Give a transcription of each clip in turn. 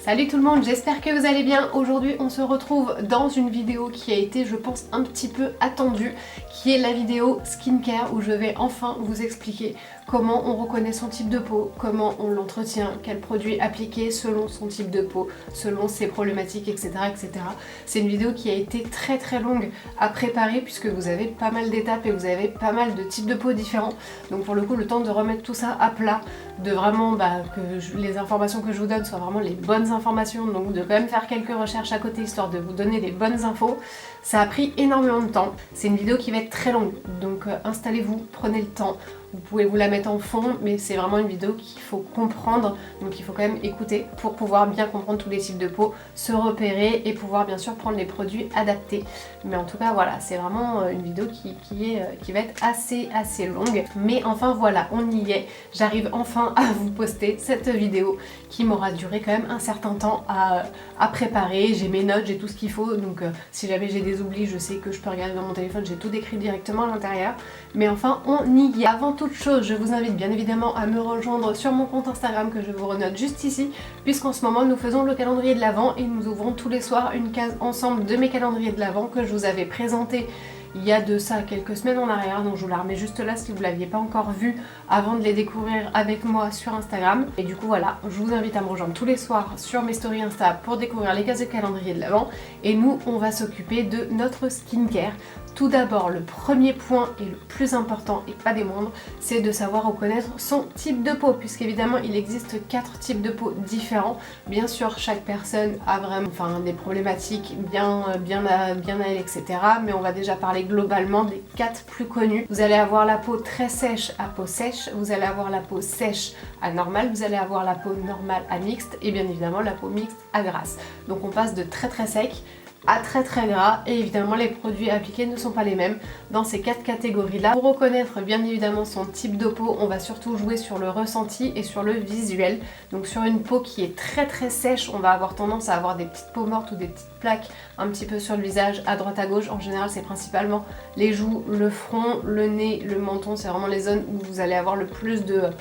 Salut tout le monde, j'espère que vous allez bien. Aujourd'hui on se retrouve dans une vidéo qui a été je pense un petit peu attendue, qui est la vidéo skincare où je vais enfin vous expliquer comment on reconnaît son type de peau, comment on l'entretient, quels produits appliquer selon son type de peau, selon ses problématiques, etc. etc. C'est une vidéo qui a été très longue à préparer puisque vous avez pas mal d'étapes et vous avez pas mal de types de peau différents. Donc pour le coup le temps de remettre tout ça à plat, de vraiment les informations que je vous donne soient vraiment les bonnes informations, donc de quand même faire quelques recherches à côté histoire de vous donner des bonnes infos. Ça a pris énormément de temps. C'est une vidéo qui va être très longue, donc installez-vous, prenez le temps. Vous pouvez vous la mettre en fond, mais c'est vraiment une vidéo qu'il faut comprendre, donc il faut quand même écouter pour pouvoir bien comprendre tous les types de peau, se repérer et pouvoir bien sûr prendre les produits adaptés. Mais en tout cas voilà, c'est vraiment une vidéo qui va être assez longue. Mais enfin voilà, on y est. J'arrive enfin à vous poster cette vidéo qui m'aura duré quand même un certain temps à préparer. J'ai mes notes, j'ai tout ce qu'il faut, donc si jamais j'ai des oublis, je sais que je peux regarder dans mon téléphone, j'ai tout décrit directement à l'intérieur. Mais enfin, on y est. Avant toute chose, je vous invite bien évidemment à me rejoindre sur mon compte Instagram que je vous renote juste ici, puisqu'en ce moment nous faisons le calendrier de l'Avent et nous ouvrons tous les soirs une case ensemble de mes calendriers de l'Avent que je vous avais présenté il y a de ça quelques semaines en arrière, donc je vous la remets juste là si vous ne l'aviez pas encore vu avant de les découvrir avec moi sur Instagram. Et du coup voilà, je vous invite à me rejoindre tous les soirs sur mes stories Insta pour découvrir les cases de calendrier de l'Avent. Et nous, on va s'occuper de notre skincare. Tout d'abord, le premier point et le plus important et pas des moindres, c'est de savoir reconnaître son type de peau, puisqu'évidemment il existe 4 types de peau différents. Bien sûr, chaque personne a vraiment des problématiques bien à elle, etc. Mais on va déjà parler globalement des 4 plus connus. Vous allez avoir la peau très sèche à peau sèche, vous allez avoir la peau sèche à normale, vous allez avoir la peau normale à mixte et bien évidemment la peau mixte à grasse. Donc on passe de très sec à très gras et évidemment les produits appliqués ne sont pas les mêmes dans ces 4 catégories là. Pour reconnaître bien évidemment son type de peau, on va surtout jouer sur le ressenti et sur le visuel. Donc sur une peau qui est très sèche, on va avoir tendance à avoir des petites peaux mortes ou des petites plaques un petit peu sur le visage, à droite à gauche. En général c'est principalement les joues, le front, le nez, le menton, c'est vraiment les zones où vous allez avoir le plus de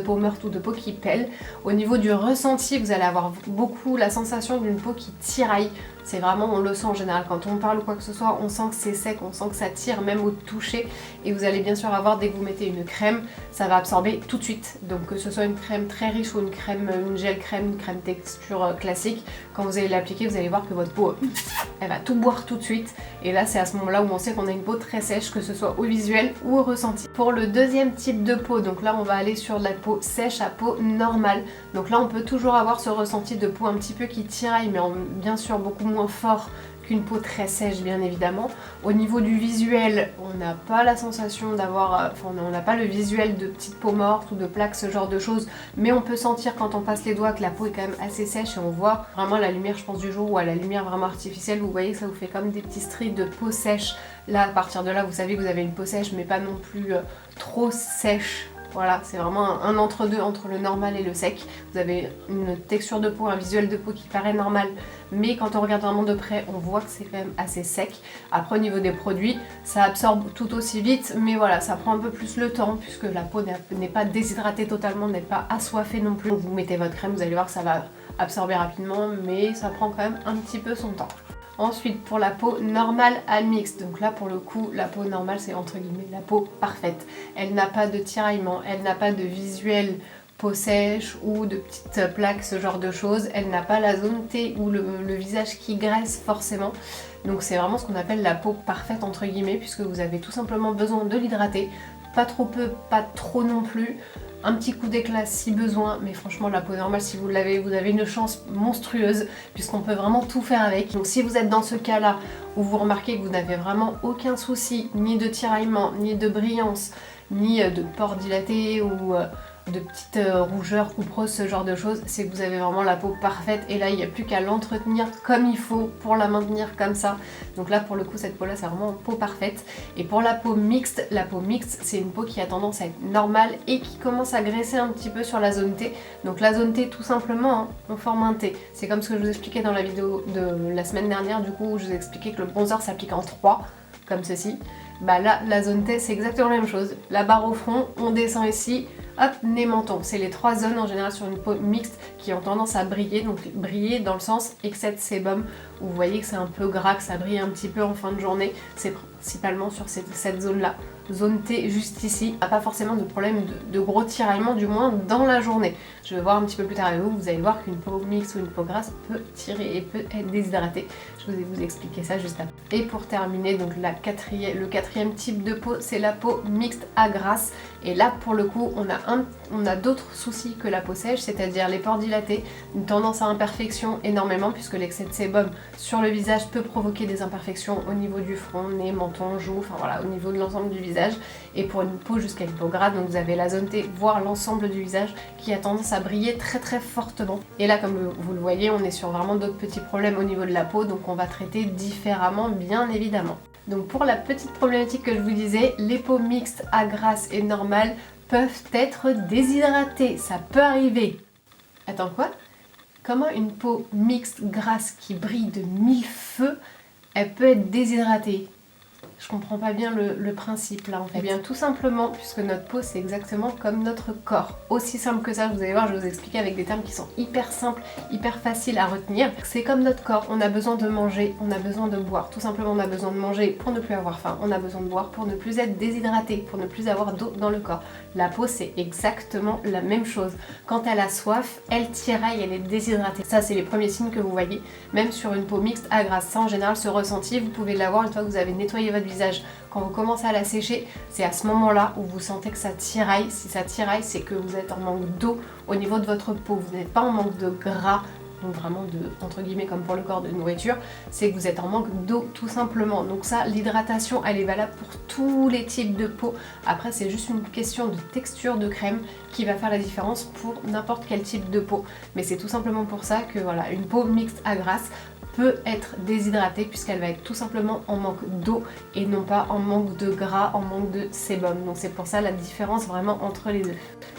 peau morte ou de peau qui pèle. Au niveau du ressenti, vous allez avoir beaucoup la sensation d'une peau qui tiraille. C'est vraiment, on le sent en général, quand on parle ou quoi que ce soit, on sent que c'est sec, on sent que ça tire même au toucher. Et vous allez bien sûr avoir, dès que vous mettez une crème, ça va absorber tout de suite. Donc que ce soit une crème très riche ou une gel crème, une crème texture classique, quand vous allez l'appliquer, vous allez voir que votre peau, elle va tout boire tout de suite. Et là, c'est à ce moment-là où on sait qu'on a une peau très sèche, que ce soit au visuel ou au ressenti. Pour le deuxième type de peau, donc là on va aller sur la peau sèche à peau normale. Donc là on peut toujours avoir ce ressenti de peau un petit peu qui tiraille, mais bien sûr beaucoup moins fort qu'une peau très sèche bien évidemment. Au niveau du visuel, on n'a pas la sensation d'avoir, on n'a pas le visuel de petites peaux mortes ou de plaques, ce genre de choses, mais on peut sentir quand on passe les doigts que la peau est quand même assez sèche et on voit vraiment la lumière, je pense, du jour ou à la lumière vraiment artificielle, vous voyez que ça vous fait comme des petits stries de peau sèche. Là, à partir de là, vous savez que vous avez une peau sèche mais pas non plus trop sèche. Voilà, c'est vraiment un entre-deux entre le normal et le sec. Vous avez une texture de peau, un visuel de peau qui paraît normal, mais quand on regarde vraiment de près, on voit que c'est quand même assez sec. Après, au niveau des produits, ça absorbe tout aussi vite, mais voilà, ça prend un peu plus le temps, puisque la peau n'est pas déshydratée totalement, n'est pas assoiffée non plus. Vous mettez votre crème, vous allez voir que ça va absorber rapidement, mais ça prend quand même un petit peu son temps. Ensuite, pour la peau normale à mixte, donc là pour le coup, la peau normale c'est entre guillemets la peau parfaite. Elle n'a pas de tiraillement, elle n'a pas de visuel peau sèche ou de petites plaques, ce genre de choses. Elle n'a pas la zone T ou le visage qui graisse forcément. Donc c'est vraiment ce qu'on appelle la peau parfaite entre guillemets, puisque vous avez tout simplement besoin de l'hydrater. Pas trop peu, pas trop non plus. Un petit coup d'éclat si besoin, mais franchement la peau normale, si vous l'avez, vous avez une chance monstrueuse puisqu'on peut vraiment tout faire avec. Donc si vous êtes dans ce cas là où vous remarquez que vous n'avez vraiment aucun souci, ni de tiraillement, ni de brillance, ni de pores dilatés ou de petites rougeurs coupereuses, ce genre de choses, c'est que vous avez vraiment la peau parfaite et là il n'y a plus qu'à l'entretenir comme il faut pour la maintenir comme ça. Donc là pour le coup cette peau là c'est vraiment une peau parfaite. Et pour la peau mixte c'est une peau qui a tendance à être normale et qui commence à graisser un petit peu sur la zone T. Donc la zone T tout simplement, on forme un T. C'est comme ce que je vous expliquais dans la vidéo de la semaine dernière, du coup où je vous expliquais que le bronzer s'applique en 3, comme ceci. Bah là la zone T c'est exactement la même chose. La barre au front, on descend ici, hop, nez, menton. C'est les 3 zones en général sur une peau mixte qui ont tendance à briller, donc briller dans le sens excès de sébum, où vous voyez que c'est un peu gras, que ça brille un petit peu en fin de journée, c'est principalement sur cette zone-là. Zone T juste ici, pas forcément de problème de gros tiraillements, du moins dans la journée. Je vais voir un petit peu plus tard avec vous, vous allez voir qu'une peau mixte ou une peau grasse peut tirer et peut être déshydratée. Je vais vous expliquer ça juste après. Et pour terminer, donc le quatrième type de peau, c'est la peau mixte à grasse. Et là, pour le coup, on a d'autres soucis que la peau sèche, c'est-à-dire les pores dilatés, une tendance à imperfection énormément, puisque l'excès de sébum sur le visage peut provoquer des imperfections au niveau du front, nez, menton, joues, enfin voilà, au niveau de l'ensemble du visage. Et pour une peau jusqu'à une peau grasse, donc vous avez la zone T, voire l'ensemble du visage, qui a tendance à briller très très fortement. Et là, comme vous le voyez, on est sur vraiment d'autres petits problèmes au niveau de la peau, donc on va traiter différemment, bien évidemment. Donc pour la petite problématique que je vous disais, les peaux mixtes à grasse et normales peuvent être déshydratées, ça peut arriver. Attends, quoi? Comment une peau mixte grasse qui brille de mille feux, elle peut être déshydratée? Je comprends pas bien le principe là en fait. Eh bien tout simplement puisque notre peau c'est exactement comme notre corps. Aussi simple que ça, vous allez voir, je vais vous expliquer avec des termes qui sont hyper simples, hyper faciles à retenir. C'est comme notre corps, on a besoin de manger, on a besoin de boire. Tout simplement on a besoin de manger pour ne plus avoir faim, on a besoin de boire pour ne plus être déshydraté, pour ne plus avoir d'eau dans le corps. La peau c'est exactement la même chose. Quand elle a soif, elle tiraille, elle est déshydratée. Ça c'est les premiers signes que vous voyez, même sur une peau mixte à grasse. Ça en général ce ressenti, vous pouvez l'avoir une fois que vous avez nettoyé votre visage. Quand vous commencez à la sécher, c'est à ce moment-là où vous sentez que ça tiraille. Si ça tiraille, c'est que vous êtes en manque d'eau au niveau de votre peau. Vous n'êtes pas en manque de gras, donc vraiment de, entre guillemets, comme pour le corps, de nourriture. C'est que vous êtes en manque d'eau tout simplement. Donc ça, l'hydratation, elle est valable pour tous les types de peau. Après, c'est juste une question de texture de crème qui va faire la différence pour n'importe quel type de peau. Mais c'est tout simplement pour ça que voilà, une peau mixte à grasse peut être déshydratée puisqu'elle va être tout simplement en manque d'eau et non pas en manque de gras, en manque de sébum. Donc c'est pour ça la différence vraiment entre les deux.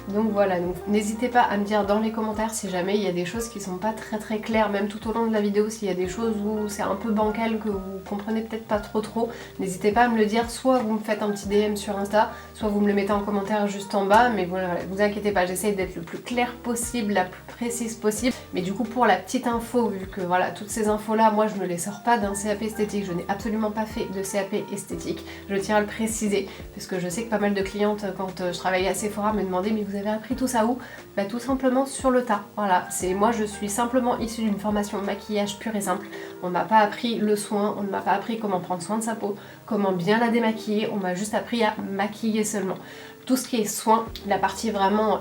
Donc voilà, n'hésitez pas à me dire dans les commentaires si jamais il y a des choses qui sont pas très claires, même tout au long de la vidéo, s'il y a des choses où c'est un peu bancal, que vous comprenez peut-être pas trop, n'hésitez pas à me le dire, soit vous me faites un petit DM sur Insta, soit vous me le mettez en commentaire juste en bas, mais voilà, vous inquiétez pas, j'essaye d'être le plus clair possible, la plus précise possible. Mais du coup pour la petite info, vu que voilà, toutes ces infos là, moi je ne les sors pas d'un CAP esthétique, je n'ai absolument pas fait de CAP esthétique, je tiens à le préciser, parce que je sais que pas mal de clientes quand je travaillais à Sephora me demandaient mais vous avez appris tout ça où? Bah tout simplement sur le tas, voilà, moi je suis simplement issue d'une formation maquillage pure et simple, on ne m'a pas appris le soin, on ne m'a pas appris comment prendre soin de sa peau, comment bien la démaquiller, on m'a juste appris à maquiller seulement. Tout ce qui est soin, la partie vraiment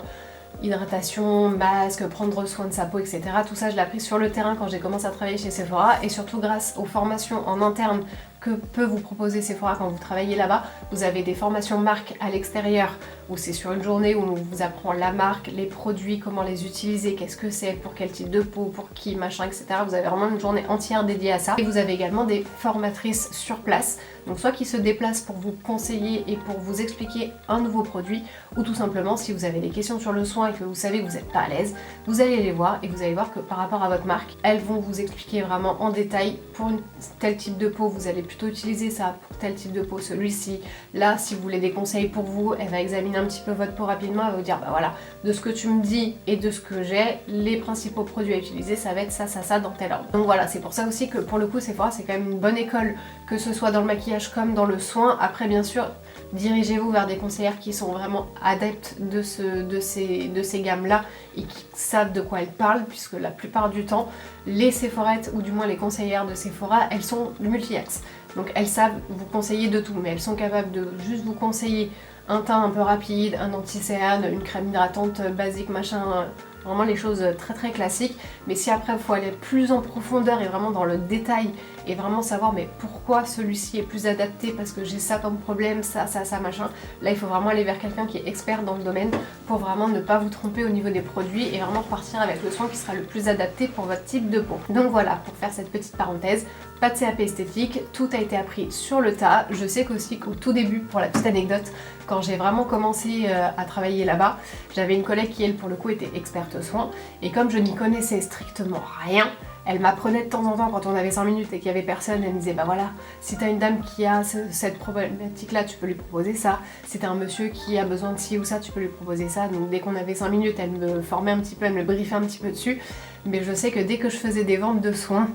hydratation, masque, prendre soin de sa peau, etc. Tout ça, je l'ai appris sur le terrain quand j'ai commencé à travailler chez Sephora et surtout grâce aux formations en interne que peut vous proposer Sephora quand vous travaillez là-bas. Vous avez des formations marques à l'extérieur où c'est sur une journée où on vous apprend la marque, les produits, comment les utiliser, qu'est-ce que c'est, pour quel type de peau, pour qui, machin, etc. Vous avez vraiment une journée entière dédiée à ça. Et vous avez également des formatrices sur place, donc soit qui se déplacent pour vous conseiller et pour vous expliquer un nouveau produit, ou tout simplement si vous avez des questions sur le soin et que vous savez que vous n'êtes pas à l'aise, vous allez les voir et vous allez voir que par rapport à votre marque, elles vont vous expliquer vraiment en détail pour tel type de peau, vous allez plutôt utiliser ça, pour tel type de peau, celui-ci. Là, si vous voulez des conseils pour vous, elle va examiner un petit peu votre peau rapidement, elle va vous dire, bah voilà, de ce que tu me dis et de ce que j'ai, les principaux produits à utiliser, ça va être ça dans tel ordre. Donc voilà, c'est pour ça aussi que pour le coup, Sephora, c'est quand même une bonne école, que ce soit dans le maquillage comme dans le soin. Après, bien sûr, dirigez-vous vers des conseillères qui sont vraiment adeptes de ces gammes-là et qui savent de quoi elles parlent, puisque la plupart du temps, les Sephorettes, ou du moins les conseillères de Sephora, elles sont multi-axes. Donc elles savent vous conseiller de tout, mais elles sont capables de juste vous conseiller un teint un peu rapide, un anti-cerne, une crème hydratante basique, machin, vraiment les choses très classiques. Mais si après il faut aller plus en profondeur et vraiment dans le détail et vraiment savoir mais pourquoi celui-ci est plus adapté parce que j'ai ça comme problème, ça machin, là il faut vraiment aller vers quelqu'un qui est expert dans le domaine pour vraiment ne pas vous tromper au niveau des produits et vraiment repartir avec le soin qui sera le plus adapté pour votre type de peau. Donc voilà, pour faire cette petite parenthèse, pas de CAP esthétique, tout a été appris sur le tas. Je sais qu'aussi qu'au tout début, pour la petite anecdote, quand j'ai vraiment commencé à travailler là-bas, j'avais une collègue qui elle pour le coup était experte soins et comme je n'y connaissais strictement rien, Elle m'apprenait de temps en temps quand on avait 5 minutes et qu'il y avait personne, elle me disait bah voilà, si t'as une dame qui a cette problématique là, tu peux lui proposer ça. Si t'as un monsieur qui a besoin de ci ou ça, tu peux lui proposer ça. Donc dès qu'on avait 5 minutes, elle me formait un petit peu, elle me briefait un petit peu dessus. Mais je sais que dès que je faisais des ventes de soins,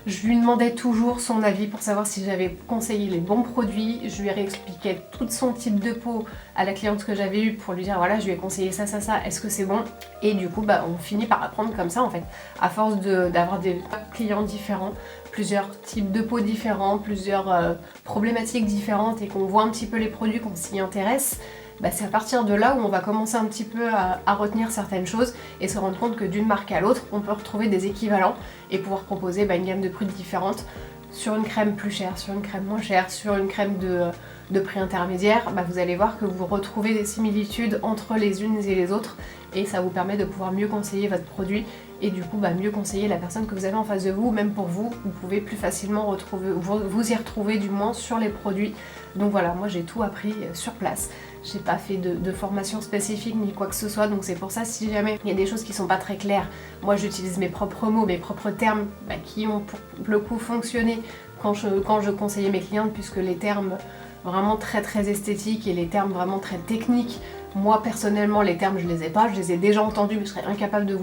je lui demandais toujours son avis pour savoir si j'avais conseillé les bons produits. Je lui réexpliquais tout son type de peau à la cliente que j'avais eue pour lui dire voilà, je lui ai conseillé ça, ça, ça, est-ce que c'est bon? Et du coup, bah, on finit par apprendre comme ça en fait. À force d'avoir des clients différents, plusieurs types de peau différents, plusieurs problématiques différentes et qu'on voit un petit peu les produits, qu'on s'y intéresse, bah c'est à partir de là où on va commencer un petit peu à retenir certaines choses et se rendre compte que d'une marque à l'autre, on peut retrouver des équivalents et pouvoir proposer une gamme de prix différente sur une crème plus chère, sur une crème moins chère, sur une crème de prix intermédiaire. Bah vous allez voir que vous retrouvez des similitudes entre les unes et les autres et ça vous permet de pouvoir mieux conseiller votre produit et du coup mieux conseiller la personne que vous avez en face de vous. Même pour vous, vous pouvez plus facilement vous y retrouver du moins sur les produits. Donc voilà, moi j'ai tout appris sur place. J'ai pas fait de formation spécifique ni quoi que ce soit, donc c'est pour ça si jamais il y a des choses qui sont pas très claires, moi j'utilise mes propres mots, mes propres termes qui ont pour le coup fonctionné quand je conseillais mes clientes, puisque les termes vraiment très esthétiques et les termes vraiment très techniques, moi personnellement les termes je les ai pas, je les ai déjà entendus mais je serais incapable de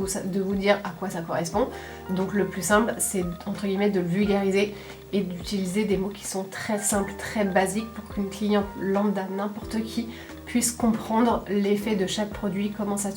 vous dire à quoi ça correspond. Donc le plus simple c'est entre guillemets de le vulgariser et d'utiliser des mots qui sont très simples, très basiques pour qu'une cliente lambda, n'importe qui, puisse comprendre l'effet de chaque produit, comment ça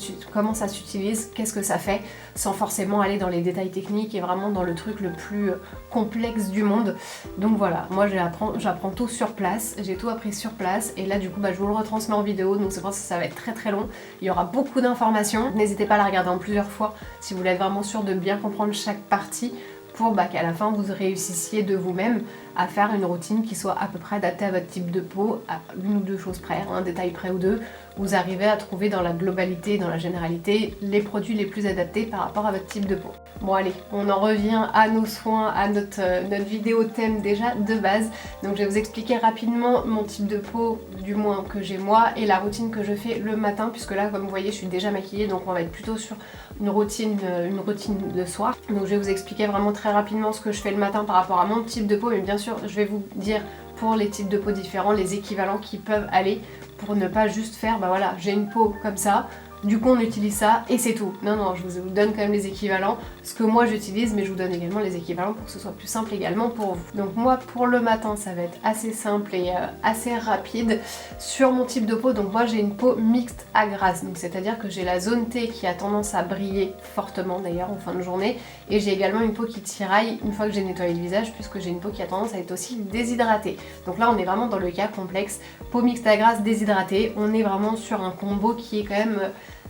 s'utilise, qu'est-ce que ça fait, sans forcément aller dans les détails techniques et vraiment dans le truc le plus complexe du monde. Donc voilà, moi j'apprends tout sur place, j'ai tout appris sur place et là du coup je vous le retransmets en vidéo, donc c'est pour ça que ça va être très long. Il y aura beaucoup d'informations, n'hésitez pas à la regarder en plusieurs fois si vous voulez être vraiment sûr de bien comprendre chaque partie, pour qu'à la fin vous réussissiez de vous-même à faire une routine qui soit à peu près adaptée à votre type de peau, à une ou deux choses près, un détail près ou deux, vous arrivez à trouver dans la globalité, dans la généralité, les produits les plus adaptés par rapport à votre type de peau. Bon allez, on en revient à nos soins, à notre vidéo thème déjà de base. Donc je vais vous expliquer rapidement mon type de peau, du moins que j'ai moi, et la routine que je fais le matin, puisque là comme vous voyez je suis déjà maquillée, donc on va être plutôt sur une routine de soir. Donc je vais vous expliquer vraiment très rapidement ce que je fais le matin par rapport à mon type de peau, mais bien sûr je vais vous dire pour les types de peau différents, les équivalents qui peuvent aller, pour ne pas juste faire voilà, j'ai une peau comme ça, du coup on utilise ça et c'est tout. Non, je vous donne quand même les équivalents, ce que moi j'utilise, mais je vous donne également les équivalents pour que ce soit plus simple également pour vous. Donc moi pour le matin ça va être assez simple et assez rapide sur mon type de peau. Donc moi j'ai une peau mixte à grasse, donc c'est-à-dire que j'ai la zone T qui a tendance à briller fortement d'ailleurs en fin de journée, et j'ai également une peau qui tiraille une fois que j'ai nettoyé le visage, puisque j'ai une peau qui a tendance à être aussi déshydratée. Donc là on est vraiment dans le cas complexe, peau mixte à grasse, déshydratée, on est vraiment sur un combo qui est quand même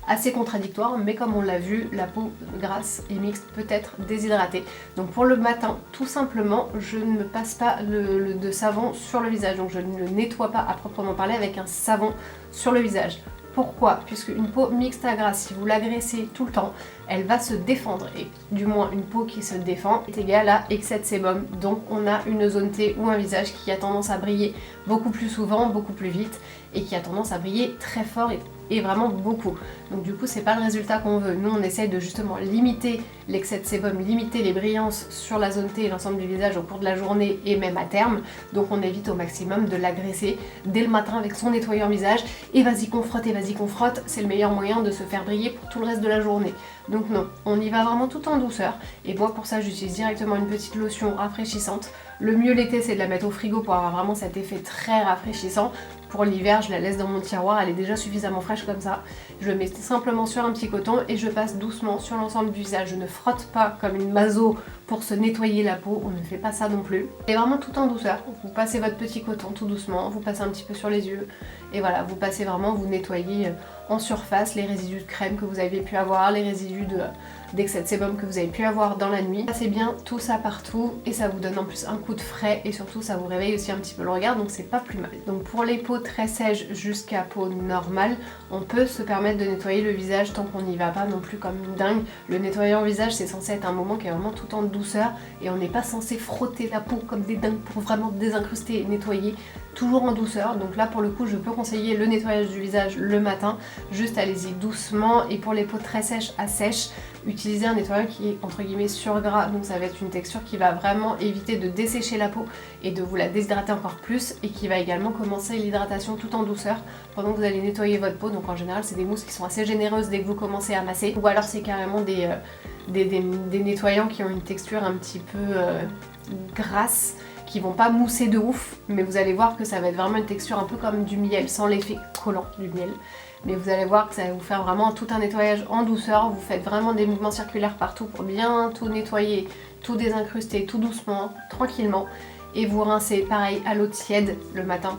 assez contradictoire, mais comme on l'a vu, la peau grasse et mixte peut être déshydratée. Donc pour le matin, tout simplement, je ne me passe pas de savon sur le visage, donc je ne le nettoie pas à proprement parler avec un savon sur le visage. Pourquoi? Puisque une peau mixte à grasse, si vous l'agressez tout le temps, elle va se défendre, et du moins une peau qui se défend est égale à excès de sébum. Donc on a une zone T ou un visage qui a tendance à briller beaucoup plus souvent, beaucoup plus vite, et qui a tendance à briller très fort et vraiment beaucoup. Donc du coup c'est pas le résultat qu'on veut. Nous on essaye de justement limiter l'excès de sébum, limiter les brillances sur la zone T et l'ensemble du visage au cours de la journée et même à terme. Donc on évite au maximum de l'agresser dès le matin avec son nettoyeur visage et vas-y qu'on frotte et vas-y qu'on frotte, c'est le meilleur moyen de se faire briller pour tout le reste de la journée. Donc non, on y va vraiment tout en douceur, et moi pour ça j'utilise directement une petite lotion rafraîchissante. Le mieux l'été c'est de la mettre au frigo pour avoir vraiment cet effet très rafraîchissant. Pour l'hiver je la laisse dans mon tiroir, elle est déjà suffisamment fraîche comme ça. Je le mets simplement sur un petit coton et je passe doucement sur l'ensemble du visage. Je ne frotte pas comme une maso pour se nettoyer la peau, on ne fait pas ça non plus. Et vraiment tout en douceur, vous passez votre petit coton tout doucement, vous passez un petit peu sur les yeux, et voilà, vous passez vraiment, vous nettoyez en surface les résidus de crème que vous avez pu avoir, les résidus d'excès de sébum que vous avez pu avoir dans la nuit. Passez bien tout ça partout et ça vous donne en plus un coup de frais, et surtout ça vous réveille aussi un petit peu le regard, donc c'est pas plus mal. Donc pour les peaux très sèches jusqu'à peau normale, on peut se permettre de nettoyer le visage tant qu'on n'y va pas non plus comme une dingue. Le nettoyant visage c'est censé être un moment qui est vraiment tout en douceur douceur et on n'est pas censé frotter la peau comme des dingues pour vraiment désincruster et nettoyer, toujours en douceur. Donc là pour le coup je peux conseiller le nettoyage du visage le matin, juste allez-y doucement. Et pour les peaux très sèches à sèche, utilisez un nettoyant qui est entre guillemets sur gras, donc ça va être une texture qui va vraiment éviter de dessécher la peau et de vous la déshydrater encore plus, et qui va également commencer l'hydratation tout en douceur pendant que vous allez nettoyer votre peau. Donc en général c'est des mousses qui sont assez généreuses dès que vous commencez à masser, ou alors c'est carrément des nettoyants qui ont une texture un petit peu grasse, qui vont pas mousser de ouf, mais vous allez voir que ça va être vraiment une texture un peu comme du miel, sans l'effet collant du miel. Mais vous allez voir que ça va vous faire vraiment tout un nettoyage en douceur. Vous faites vraiment des mouvements circulaires partout pour bien tout nettoyer, tout désincruster, tout doucement, tranquillement. Et vous rincez pareil à l'eau tiède le matin,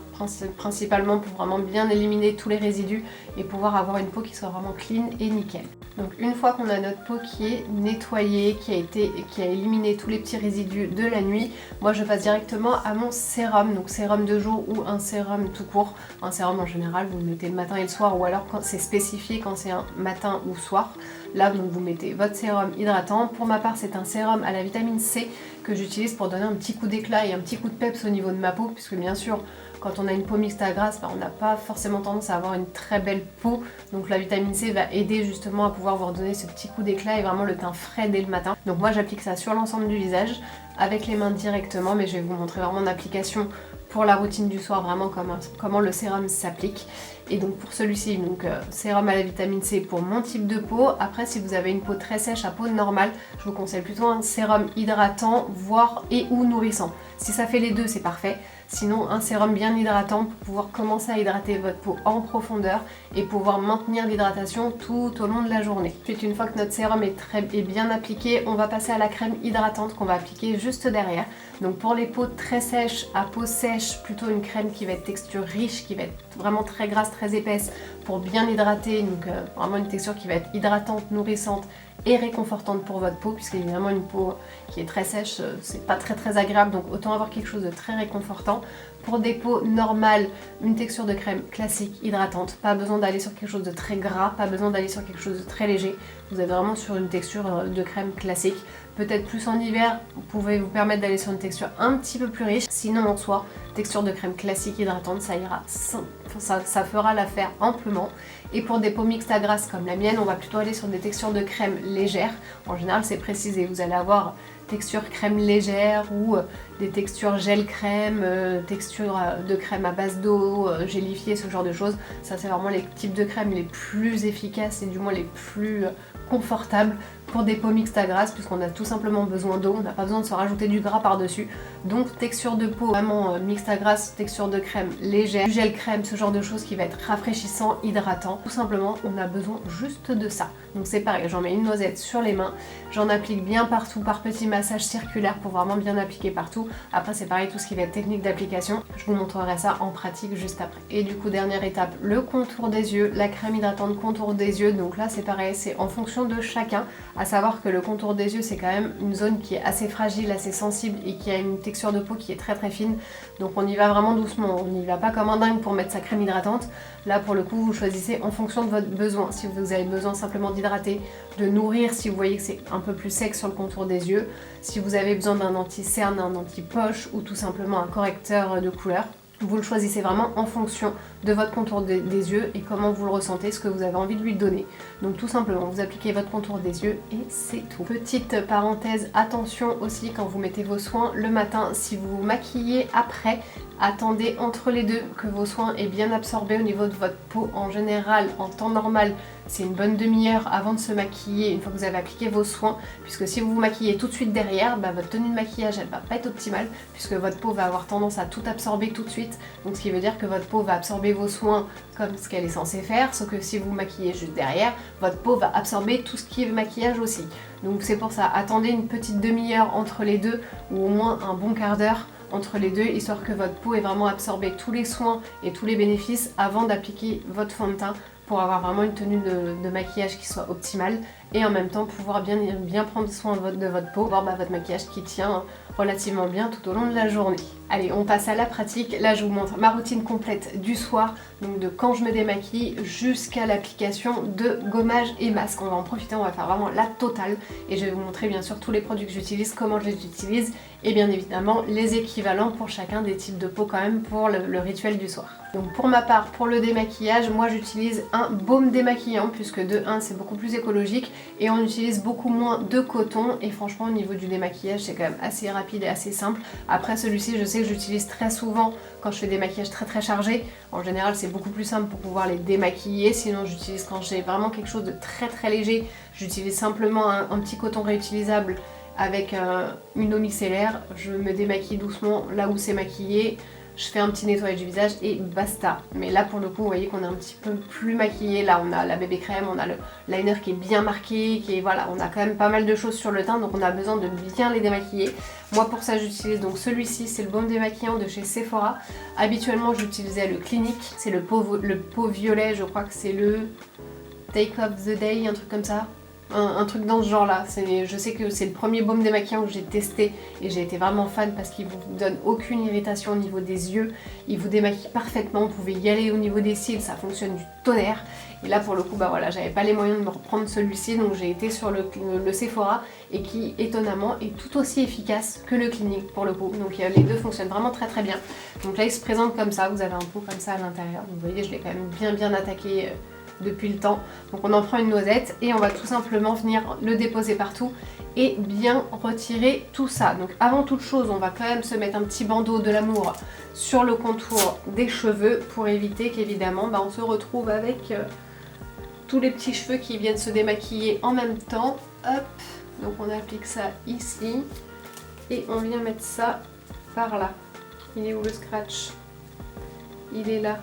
principalement pour vraiment bien éliminer tous les résidus et pouvoir avoir une peau qui soit vraiment clean et nickel. Donc une fois qu'on a notre peau qui est nettoyée, qui a éliminé tous les petits résidus de la nuit, moi je passe directement à mon sérum, donc sérum de jour ou un sérum tout court. Un sérum en général vous le mettez le matin et le soir, ou alors quand c'est spécifié quand c'est un matin ou soir. Là donc vous mettez votre sérum hydratant. Pour ma part c'est un sérum à la vitamine C que j'utilise pour donner un petit coup d'éclat et un petit coup de peps au niveau de ma peau, puisque bien sûr quand on a une peau mixte à grasse, on n'a pas forcément tendance à avoir une très belle peau, donc la vitamine C va aider justement à pouvoir vous redonner ce petit coup d'éclat et vraiment le teint frais dès le matin. Donc moi j'applique ça sur l'ensemble du visage avec les mains directement, mais je vais vous montrer vraiment en application pour la routine du soir, vraiment comment le sérum s'applique. Et donc pour celui-ci, donc sérum à la vitamine C pour mon type de peau. Après si vous avez une peau très sèche à peau normale, je vous conseille plutôt un sérum hydratant, voire et ou nourrissant. Si ça fait les deux c'est parfait. Sinon un sérum bien hydratant pour pouvoir commencer à hydrater votre peau en profondeur et pouvoir maintenir l'hydratation tout au long de la journée. Ensuite une fois que notre sérum est bien appliqué, on va passer à la crème hydratante qu'on va appliquer juste derrière. Donc pour les peaux très sèches, à peau sèche, plutôt une crème qui va être texture riche, qui va être vraiment très grasse, très épaisse pour bien hydrater. Donc vraiment une texture qui va être hydratante, nourrissante et réconfortante pour votre peau, puisque évidemment une peau qui est très sèche c'est pas très agréable, donc autant avoir quelque chose de très réconfortant. Pour des peaux normales, une texture de crème classique, hydratante, pas besoin d'aller sur quelque chose de très gras, pas besoin d'aller sur quelque chose de très léger, vous êtes vraiment sur une texture de crème classique. Peut-être plus en hiver, vous pouvez vous permettre d'aller sur une texture un petit peu plus riche, sinon en soi, texture de crème classique hydratante, ça ira, ça fera l'affaire amplement. Et pour des peaux mixtes à grasse comme la mienne, on va plutôt aller sur des textures de crème légères. En général c'est précisé, vous allez avoir texture crème légère ou des textures gel crème, texture de crème à base d'eau, gélifiée, ce genre de choses. Ça c'est vraiment les types de crèmes les plus efficaces et du moins les plus confortables pour des peaux mixtes à grasse, puisqu'on a tout simplement besoin d'eau, on n'a pas besoin de se rajouter du gras par dessus. Donc texture de peau vraiment mixte à grasse, texture de crème légère, du gel crème, ce genre de choses qui va être rafraîchissant, hydratant. Tout simplement on a besoin juste de ça. Donc c'est pareil, j'en mets une noisette sur les mains, j'en applique bien partout par petits massages circulaires pour vraiment bien appliquer partout. Après c'est pareil, tout ce qui va être technique d'application, je vous montrerai ça en pratique juste après. Et du coup dernière étape, le contour des yeux, la crème hydratante contour des yeux. Donc là c'est pareil, c'est en fonction de chacun, à savoir que le contour des yeux c'est quand même une zone qui est assez fragile, assez sensible et qui a une texture de peau qui est très fine. Donc on y va vraiment doucement, on n'y va pas comme un dingue pour mettre sa crème hydratante. Là pour le coup vous choisissez en fonction de votre besoin. Si vous avez besoin simplement d'hydrater, de nourrir, si vous voyez que c'est un peu plus sec sur le contour des yeux, si vous avez besoin d'un anti-cerne, un anti-poche ou tout simplement un correcteur de couleur, vous le choisissez vraiment en fonction de votre contour des yeux et comment vous le ressentez, ce que vous avez envie de lui donner. Donc tout simplement, vous appliquez votre contour des yeux et c'est tout. Petite parenthèse, attention aussi quand vous mettez vos soins le matin, si vous vous maquillez après, attendez entre les deux que vos soins aient bien absorbé au niveau de votre peau. En général, en temps normal, c'est une bonne demi-heure avant de se maquiller, une fois que vous avez appliqué vos soins, puisque si vous vous maquillez tout de suite derrière, votre tenue de maquillage elle va pas être optimale, puisque votre peau va avoir tendance à tout absorber tout de suite. Donc ce qui veut dire que votre peau va absorber vos soins comme ce qu'elle est censée faire, sauf que si vous maquillez juste derrière, votre peau va absorber tout ce qui est maquillage aussi. Donc c'est pour ça, attendez une petite demi-heure entre les deux, ou au moins un bon quart d'heure entre les deux, histoire que votre peau ait vraiment absorbé tous les soins et tous les bénéfices avant d'appliquer votre fond de teint, pour avoir vraiment une tenue de maquillage qui soit optimale. et en même temps pouvoir bien prendre soin de votre peau, voir votre maquillage qui tient relativement bien tout au long de la journée. Allez, on passe à la pratique. Là, je vous montre ma routine complète du soir, donc de quand je me démaquille jusqu'à l'application de gommage et masque. On va en profiter, on va faire vraiment la totale et je vais vous montrer bien sûr tous les produits que j'utilise, comment je les utilise et bien évidemment les équivalents pour chacun des types de peau quand même pour le rituel du soir. Donc pour ma part, pour le démaquillage, moi j'utilise un baume démaquillant puisque de 1 c'est beaucoup plus écologique et on utilise beaucoup moins de coton et franchement au niveau du démaquillage c'est quand même assez rapide et assez simple. Après celui-ci je sais que j'utilise très souvent quand je fais des maquillages très chargés. En général c'est beaucoup plus simple pour pouvoir les démaquiller, sinon j'utilise quand j'ai vraiment quelque chose de très léger, j'utilise simplement un petit coton réutilisable avec une eau micellaire, je me démaquille doucement là où c'est maquillé, je fais un petit nettoyage du visage et basta. Mais là pour le coup vous voyez qu'on est un petit peu plus maquillé, là on a la bébé crème, on a le liner qui est bien marqué, voilà, on a quand même pas mal de choses sur le teint donc on a besoin de bien les démaquiller. Moi pour ça j'utilise donc celui-ci, c'est le baume démaquillant de chez Sephora. Habituellement j'utilisais le Clinique, c'est le pot violet, je crois que c'est le Take of the Day, un truc comme ça. Un truc dans ce genre là, je sais que c'est le premier baume démaquillant que j'ai testé et j'ai été vraiment fan parce qu'il vous donne aucune irritation au niveau des yeux, il vous démaquille parfaitement, vous pouvez y aller au niveau des cils, ça fonctionne du tonnerre. Et là pour le coup bah voilà, j'avais pas les moyens de me reprendre celui-ci donc j'ai été sur le Sephora et qui étonnamment est tout aussi efficace que le Clinique pour le coup, donc les deux fonctionnent vraiment très bien. Donc là il se présente comme ça, vous avez un pot comme ça à l'intérieur, vous voyez je l'ai quand même bien attaqué depuis le temps. Donc on en prend une noisette et on va tout simplement venir le déposer partout et bien retirer tout ça. Donc avant toute chose, on va quand même se mettre un petit bandeau de l'amour sur le contour des cheveux pour éviter qu'évidemment on se retrouve avec tous les petits cheveux qui viennent se démaquiller en même temps. Hop, donc on applique ça ici et on vient mettre ça par là. Il est où le scratch? Il est là.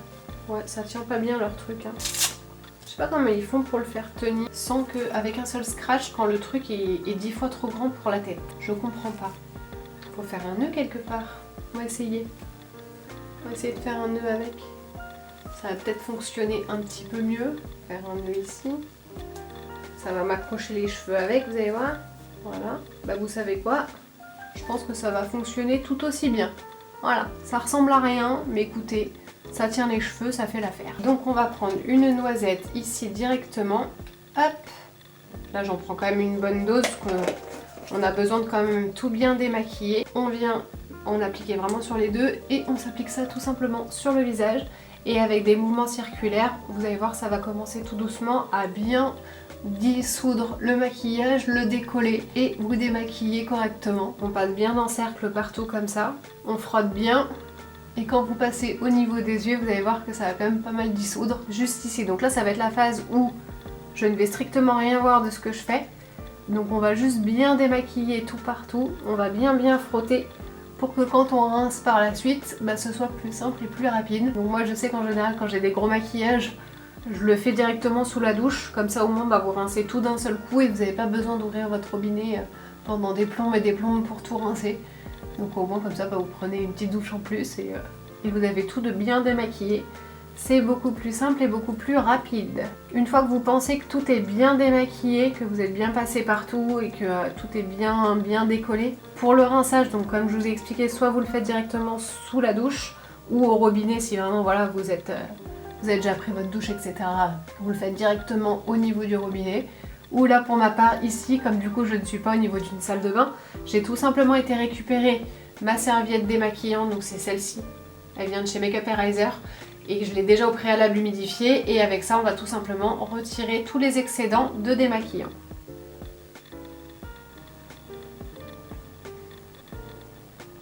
Ouais, ça tient pas bien leur truc hein. Je sais pas comment ils font pour le faire tenir sans qu'avec un seul scratch quand le truc est 10 fois trop grand pour la tête. Je comprends pas. Faut faire un nœud quelque part. On va essayer. On va essayer de faire un nœud avec. Ça va peut-être fonctionner un petit peu mieux. Faire un nœud ici. Ça va m'accrocher les cheveux avec, vous allez voir. Voilà. Bah vous savez quoi? Je pense que ça va fonctionner tout aussi bien. Voilà. Ça ressemble à rien, mais écoutez, ça tient les cheveux, ça fait l'affaire. Donc on va prendre une noisette ici directement. Hop. Là j'en prends quand même une bonne dose parce qu'on a besoin de quand même tout bien démaquiller. On vient en appliquer vraiment sur les deux et on s'applique ça tout simplement sur le visage. Et avec des mouvements circulaires, vous allez voir ça va commencer tout doucement à bien dissoudre le maquillage, le décoller et vous démaquiller correctement. On passe bien en cercle partout comme ça. On frotte bien. Et quand vous passez au niveau des yeux, vous allez voir que ça va quand même pas mal dissoudre juste ici. Donc là, ça va être la phase où je ne vais strictement rien voir de ce que je fais. Donc on va juste bien démaquiller tout partout. On va bien frotter pour que quand on rince par la suite, ce soit plus simple et plus rapide. Donc moi, je sais qu'en général, quand j'ai des gros maquillages, je le fais directement sous la douche. Comme ça, au moins, vous rincez tout d'un seul coup et vous n'avez pas besoin d'ouvrir votre robinet pendant des plombes et des plombes pour tout rincer. Donc au moins comme ça vous prenez une petite douche en plus et vous avez tout de bien démaquillé. C'est beaucoup plus simple et beaucoup plus rapide. Une fois que vous pensez que tout est bien démaquillé, que vous êtes bien passé partout et que tout est bien décollé, pour le rinçage, donc comme je vous ai expliqué, soit vous le faites directement sous la douche ou au robinet si vraiment voilà, vous avez déjà pris votre douche etc. Vous le faites directement au niveau du robinet. Ou là pour ma part ici, comme du coup je ne suis pas au niveau d'une salle de bain, j'ai tout simplement été récupérer ma serviette démaquillante, donc c'est celle-ci, elle vient de chez Makeup Eraser et je l'ai déjà au préalable humidifiée et avec ça on va tout simplement retirer tous les excédents de démaquillant.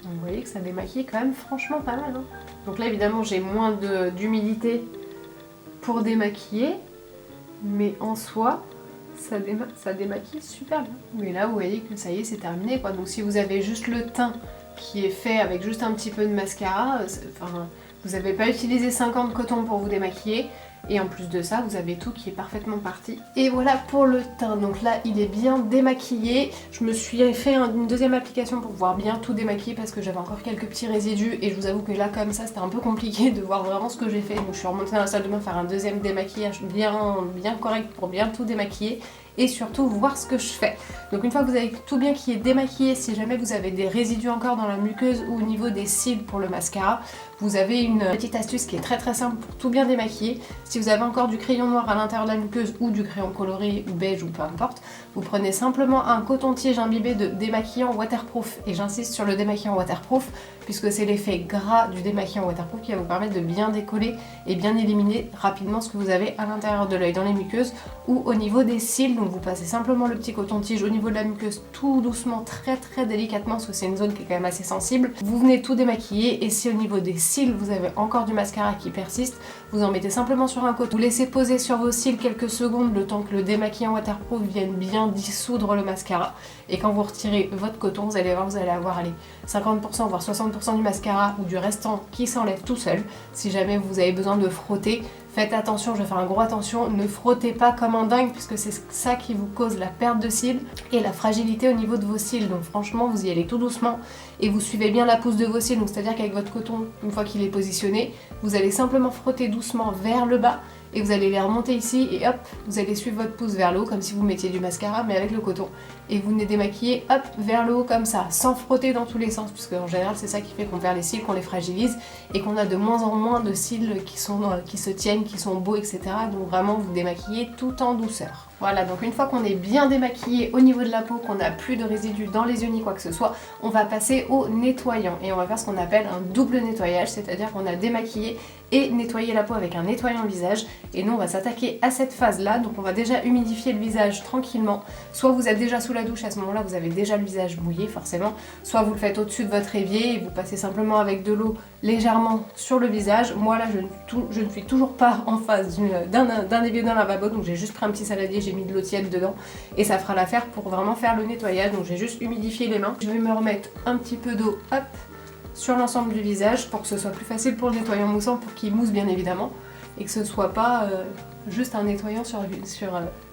Donc vous voyez que ça démaquille quand même franchement pas mal hein. Donc là évidemment j'ai moins d'humidité pour démaquiller, mais en soi ça démaquille super bien. Mais là vous voyez que ça y est c'est terminé quoi. Donc si vous avez juste le teint qui est fait avec juste un petit peu de mascara, vous n'avez pas utilisé 50 cotons pour vous démaquiller et en plus de ça vous avez tout qui est parfaitement parti. Et voilà pour le teint, donc là il est bien démaquillé. Je me suis fait une deuxième application pour pouvoir bien tout démaquiller parce que j'avais encore quelques petits résidus et je vous avoue que là comme ça c'était un peu compliqué de voir vraiment ce que j'ai fait. Donc je suis remontée dans la salle de bain faire un deuxième démaquillage bien correct pour bien tout démaquiller et surtout voir ce que je fais. Donc une fois que vous avez tout bien qui est démaquillé, si jamais vous avez des résidus encore dans la muqueuse ou au niveau des cils pour le mascara, vous avez une petite astuce qui est très simple pour tout bien démaquiller. Si vous avez encore du crayon noir à l'intérieur de la muqueuse ou du crayon coloré ou beige ou peu importe, vous prenez simplement un coton-tige imbibé de démaquillant waterproof, et j'insiste sur le démaquillant waterproof puisque c'est l'effet gras du démaquillant waterproof qui va vous permettre de bien décoller et bien éliminer rapidement ce que vous avez à l'intérieur de l'œil, dans les muqueuses ou au niveau des cils. Donc vous passez simplement le petit coton-tige au niveau de la muqueuse tout doucement, très délicatement, parce que c'est une zone qui est quand même assez sensible. Vous venez tout démaquiller, et si au niveau des cils vous avez encore du mascara qui persiste, vous en mettez simplement sur un coton. Vous laissez poser sur vos cils quelques secondes le temps que le démaquillant waterproof vienne bien dissoudre le mascara, et quand vous retirez votre coton, vous allez voir, vous allez avoir 50% voire 60% du mascara ou du restant qui s'enlève tout seul. Si jamais vous avez besoin de frotter, faites attention, je vais faire un gros attention, ne frottez pas comme un dingue puisque c'est ça qui vous cause la perte de cils et la fragilité au niveau de vos cils. Donc franchement, vous y allez tout doucement et vous suivez bien la pousse de vos cils. Donc c'est-à-dire qu'avec votre coton, une fois qu'il est positionné, vous allez simplement frotter doucement vers le bas et vous allez les remonter ici et hop, vous allez suivre votre pouce vers le haut comme si vous mettiez du mascara mais avec le coton. Et vous venez démaquiller hop vers le haut comme ça, sans frotter dans tous les sens, puisque en général c'est ça qui fait qu'on perd les cils, qu'on les fragilise et qu'on a de moins en moins de cils qui se tiennent, qui sont beaux, etc. Donc vraiment vous démaquillez tout en douceur. Voilà, donc une fois qu'on est bien démaquillé au niveau de la peau, qu'on n'a plus de résidus dans les yeux ni quoi que ce soit, on va passer au nettoyant et on va faire ce qu'on appelle un double nettoyage, c'est-à-dire qu'on a démaquillé et nettoyé la peau avec un nettoyant visage. Et nous on va s'attaquer à cette phase là, donc on va déjà humidifier le visage tranquillement. Soit vous êtes déjà sous la douche, à ce moment là vous avez déjà le visage mouillé forcément, soit vous le faites au-dessus de votre évier et vous passez simplement avec de l'eau légèrement sur le visage. Moi là je ne suis toujours pas en face d'un évier d'un lavabo, donc j'ai juste pris un petit saladier, j'ai mis de l'eau tiède dedans et ça fera l'affaire pour vraiment faire le nettoyage. Donc j'ai juste humidifié les mains, je vais me remettre un petit peu d'eau hop sur l'ensemble du visage pour que ce soit plus facile pour le nettoyant moussant, pour qu'il mousse bien évidemment et que ce soit pas juste un nettoyant sur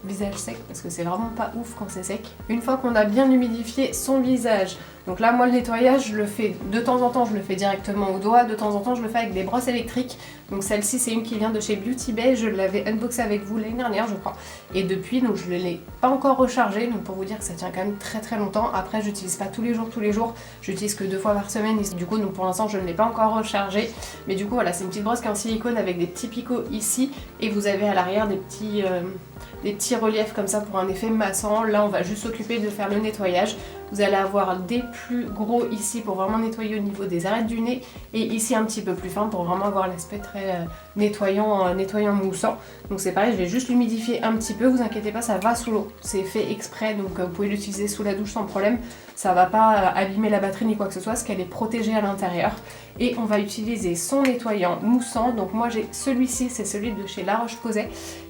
visage sec, parce que c'est vraiment pas ouf quand c'est sec. Une fois qu'on a bien humidifié son visage, donc là moi le nettoyage je le fais de temps en temps, je le fais directement au doigt, de temps en temps je le fais avec des brosses électriques. Donc celle-ci c'est une qui vient de chez Beauty Bay, je l'avais unboxée avec vous l'année dernière je crois, et depuis donc je ne l'ai pas encore rechargée, donc pour vous dire que ça tient quand même très longtemps. Après j'utilise pas tous les jours, j'utilise que 2 fois par semaine et du coup donc pour l'instant je ne l'ai pas encore rechargée, mais du coup voilà, c'est une petite brosse qui est en silicone avec des petits picots ici et vous avez à l'arrière des petits reliefs comme ça pour un effet massant. Là on va juste s'occuper de faire le nettoyage. Vous allez avoir des plus gros ici pour vraiment nettoyer au niveau des arêtes du nez et ici un petit peu plus fin pour vraiment avoir l'aspect très nettoyant moussant. Donc c'est pareil, je vais juste l'humidifier un petit peu, vous inquiétez pas, ça va sous l'eau, c'est fait exprès, donc vous pouvez l'utiliser sous la douche sans problème, ça va pas abîmer la batterie ni quoi que ce soit parce qu'elle est protégée à l'intérieur. Et on va utiliser son nettoyant moussant, donc moi j'ai celui-ci, c'est celui de chez La Roche-Posay,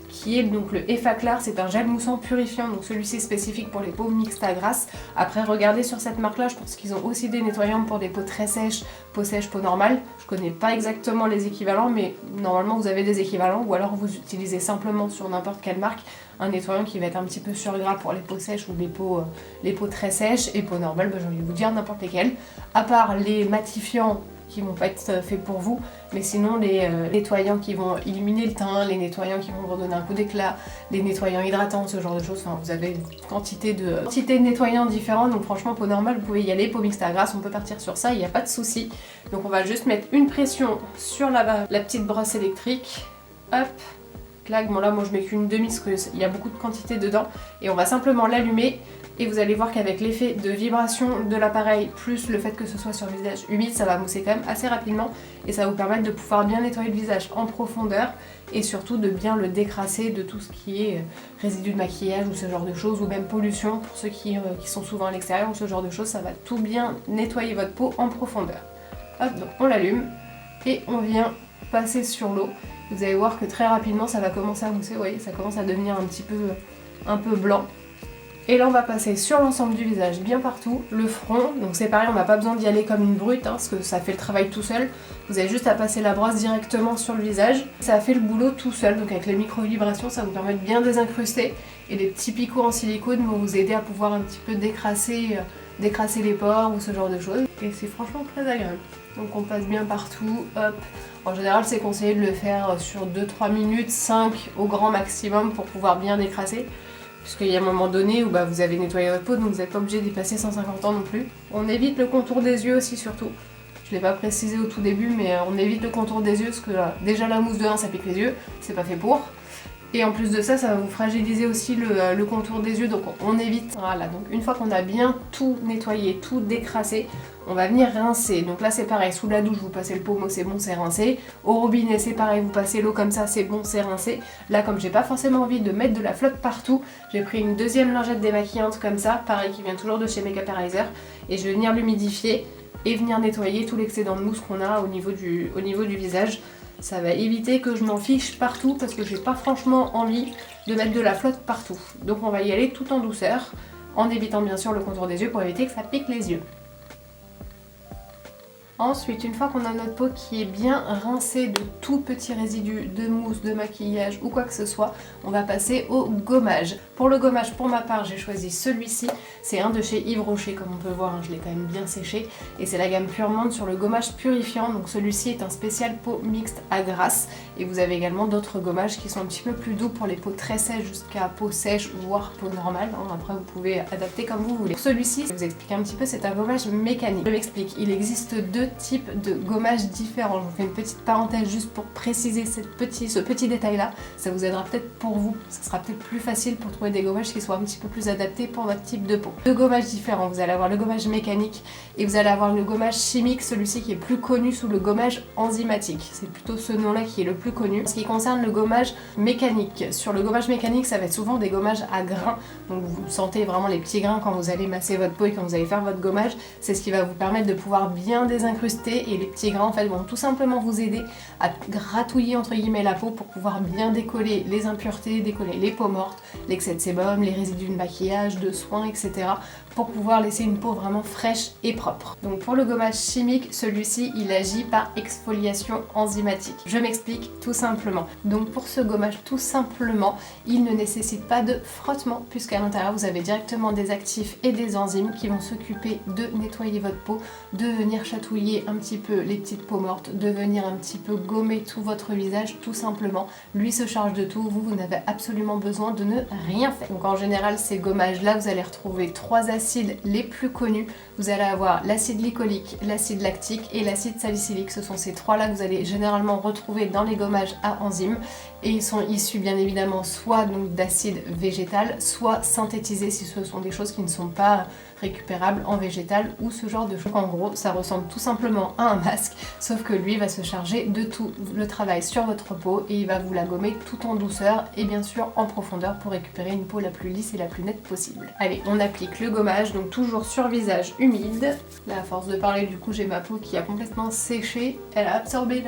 qui est donc le Effaclar, c'est un gel moussant purifiant, donc celui-ci spécifique pour les peaux mixtes à grasse. Après regardez sur cette marque là, je pense qu'ils ont aussi des nettoyants pour des peaux très sèches, peau sèche, peau normale. Je connais pas exactement les équivalents, mais normalement vous avez des équivalents, ou alors vous utilisez simplement sur n'importe quelle marque un nettoyant qui va être un petit peu surgras pour les peaux sèches ou les peaux très sèches, et peau normale, j'ai envie de vous dire n'importe lesquelles, à part les matifiants qui vont pas être faits pour vous, mais sinon les nettoyants qui vont illuminer le teint, les nettoyants qui vont redonner un coup d'éclat, les nettoyants hydratants, ce genre de choses, enfin vous avez une quantité de nettoyants différents, donc franchement peau normale vous pouvez y aller, peau mixte à grasse on peut partir sur ça, il n'y a pas de souci. Donc on va juste mettre une pression sur la petite brosse électrique, hop, clac, bon là moi je mets qu'une demi parce qu'il y a beaucoup de quantité dedans, et on va simplement l'allumer. Et vous allez voir qu'avec l'effet de vibration de l'appareil, plus le fait que ce soit sur le visage humide, ça va mousser quand même assez rapidement et ça va vous permettre de pouvoir bien nettoyer le visage en profondeur et surtout de bien le décrasser de tout ce qui est résidus de maquillage ou ce genre de choses, ou même pollution pour ceux qui sont souvent à l'extérieur ou ce genre de choses, ça va tout bien nettoyer votre peau en profondeur. Hop, donc on l'allume et on vient passer sur l'eau. Vous allez voir que très rapidement ça va commencer à mousser, vous voyez, ça commence à devenir un peu blanc. Et là on va passer sur l'ensemble du visage, bien partout, le front, donc c'est pareil, on n'a pas besoin d'y aller comme une brute, parce que ça fait le travail tout seul. Vous avez juste à passer la brosse directement sur le visage, ça fait le boulot tout seul, donc avec les micro-vibrations ça vous permet de bien désincruster, et les petits picots en silicone vont vous aider à pouvoir un petit peu décrasser les pores ou ce genre de choses, et c'est franchement très agréable. Donc on passe bien partout, hop. En général c'est conseillé de le faire sur 2-3 minutes, 5 au grand maximum pour pouvoir bien décrasser. puisqu'il y a un moment donné où vous avez nettoyé votre peau, donc vous n'êtes pas obligé d'y passer 150 ans non plus. On évite le contour des yeux aussi surtout. Je l'ai pas précisé au tout début, mais on évite le contour des yeux parce que déjà la mousse de 1 ça pique les yeux, c'est pas fait pour. Et en plus de ça, ça va vous fragiliser aussi le contour des yeux, donc on évite. Voilà, donc une fois qu'on a bien tout nettoyé, tout décrassé, on va venir rincer. Donc là c'est pareil, sous la douche vous passez le pommeau, c'est bon, c'est rincé. Au robinet c'est pareil, vous passez l'eau comme ça, c'est bon, c'est rincé. Là comme j'ai pas forcément envie de mettre de la flotte partout, j'ai pris une deuxième lingette démaquillante comme ça, pareil qui vient toujours de chez Makeup Eraser, et je vais venir l'humidifier et venir nettoyer tout l'excédent de mousse qu'on a au niveau du visage. Ça va éviter que je m'en fiche partout parce que j'ai pas franchement envie de mettre de la flotte partout. Donc on va y aller tout en douceur, en évitant bien sûr le contour des yeux pour éviter que ça pique les yeux. Ensuite, une fois qu'on a notre peau qui est bien rincée de tout petit résidu de mousse, de maquillage ou quoi que ce soit, on va passer au gommage. Pour le gommage, pour ma part, j'ai choisi celui-ci. C'est un de chez Yves Rocher, comme on peut voir, hein, je l'ai quand même bien séché. Et c'est la gamme Pure Monde sur le gommage purifiant. Donc celui-ci est un spécial peau mixte à grasse. Et vous avez également d'autres gommages qui sont un petit peu plus doux pour les peaux très sèches jusqu'à peau sèche, voire peau normale. Hein. Après, vous pouvez adapter comme vous voulez. Celui-ci, je vais vous expliquer un petit peu, c'est un gommage mécanique. Je m'explique, il existe deux types de gommages différents. Je vous fais une petite parenthèse juste pour préciser ce petit détail là. Ça vous aidera peut-être pour vous, ça sera peut-être plus facile pour trouver des gommages qui soient un petit peu plus adaptés pour votre type de peau. Deux gommages différents, vous allez avoir le gommage mécanique et vous allez avoir le gommage chimique, celui-ci qui est plus connu sous le gommage enzymatique. C'est plutôt ce nom là qui est le plus connu. En ce qui concerne le gommage mécanique, sur le gommage mécanique ça va être souvent des gommages à grains, donc vous sentez vraiment les petits grains quand vous allez masser votre peau et quand vous allez faire votre gommage. C'est ce qui va vous permettre de pouvoir bien désincruster et les petits grains en fait vont tout simplement vous aider à gratouiller entre guillemets la peau pour pouvoir bien décoller les impuretés, décoller les peaux mortes, l'excès de sébum, les résidus de maquillage, de soins, etc. pour pouvoir laisser une peau vraiment fraîche et propre. Donc pour le gommage chimique, celui-ci il agit par exfoliation enzymatique. Je m'explique tout simplement. Donc pour ce gommage tout simplement, il ne nécessite pas de frottement puisqu'à l'intérieur vous avez directement des actifs et des enzymes qui vont s'occuper de nettoyer votre peau, de venir chatouiller un petit peu les petites peaux mortes, de venir un petit peu gommer tout votre visage tout simplement. Lui se charge de tout, vous n'avez absolument besoin de ne rien faire. Donc en général ces gommages là vous allez retrouver trois acides les plus connus. Vous allez avoir l'acide glycolique, l'acide lactique et l'acide salicylique. Ce sont ces trois là que vous allez généralement retrouver dans les gommages à enzymes et ils sont issus bien évidemment soit d'acide végétal, soit synthétisés si ce sont des choses qui ne sont pas récupérables en végétal ou ce genre de choses. En gros ça ressemble tout simplement à un masque, sauf que lui va se charger de tout le travail sur votre peau et il va vous la gommer tout en douceur et bien sûr en profondeur pour récupérer une peau la plus lisse et la plus nette possible. Allez, on applique le gommage, donc toujours sur visage humide. Là à force de parler du coup j'ai ma peau qui a complètement séché, elle a absorbé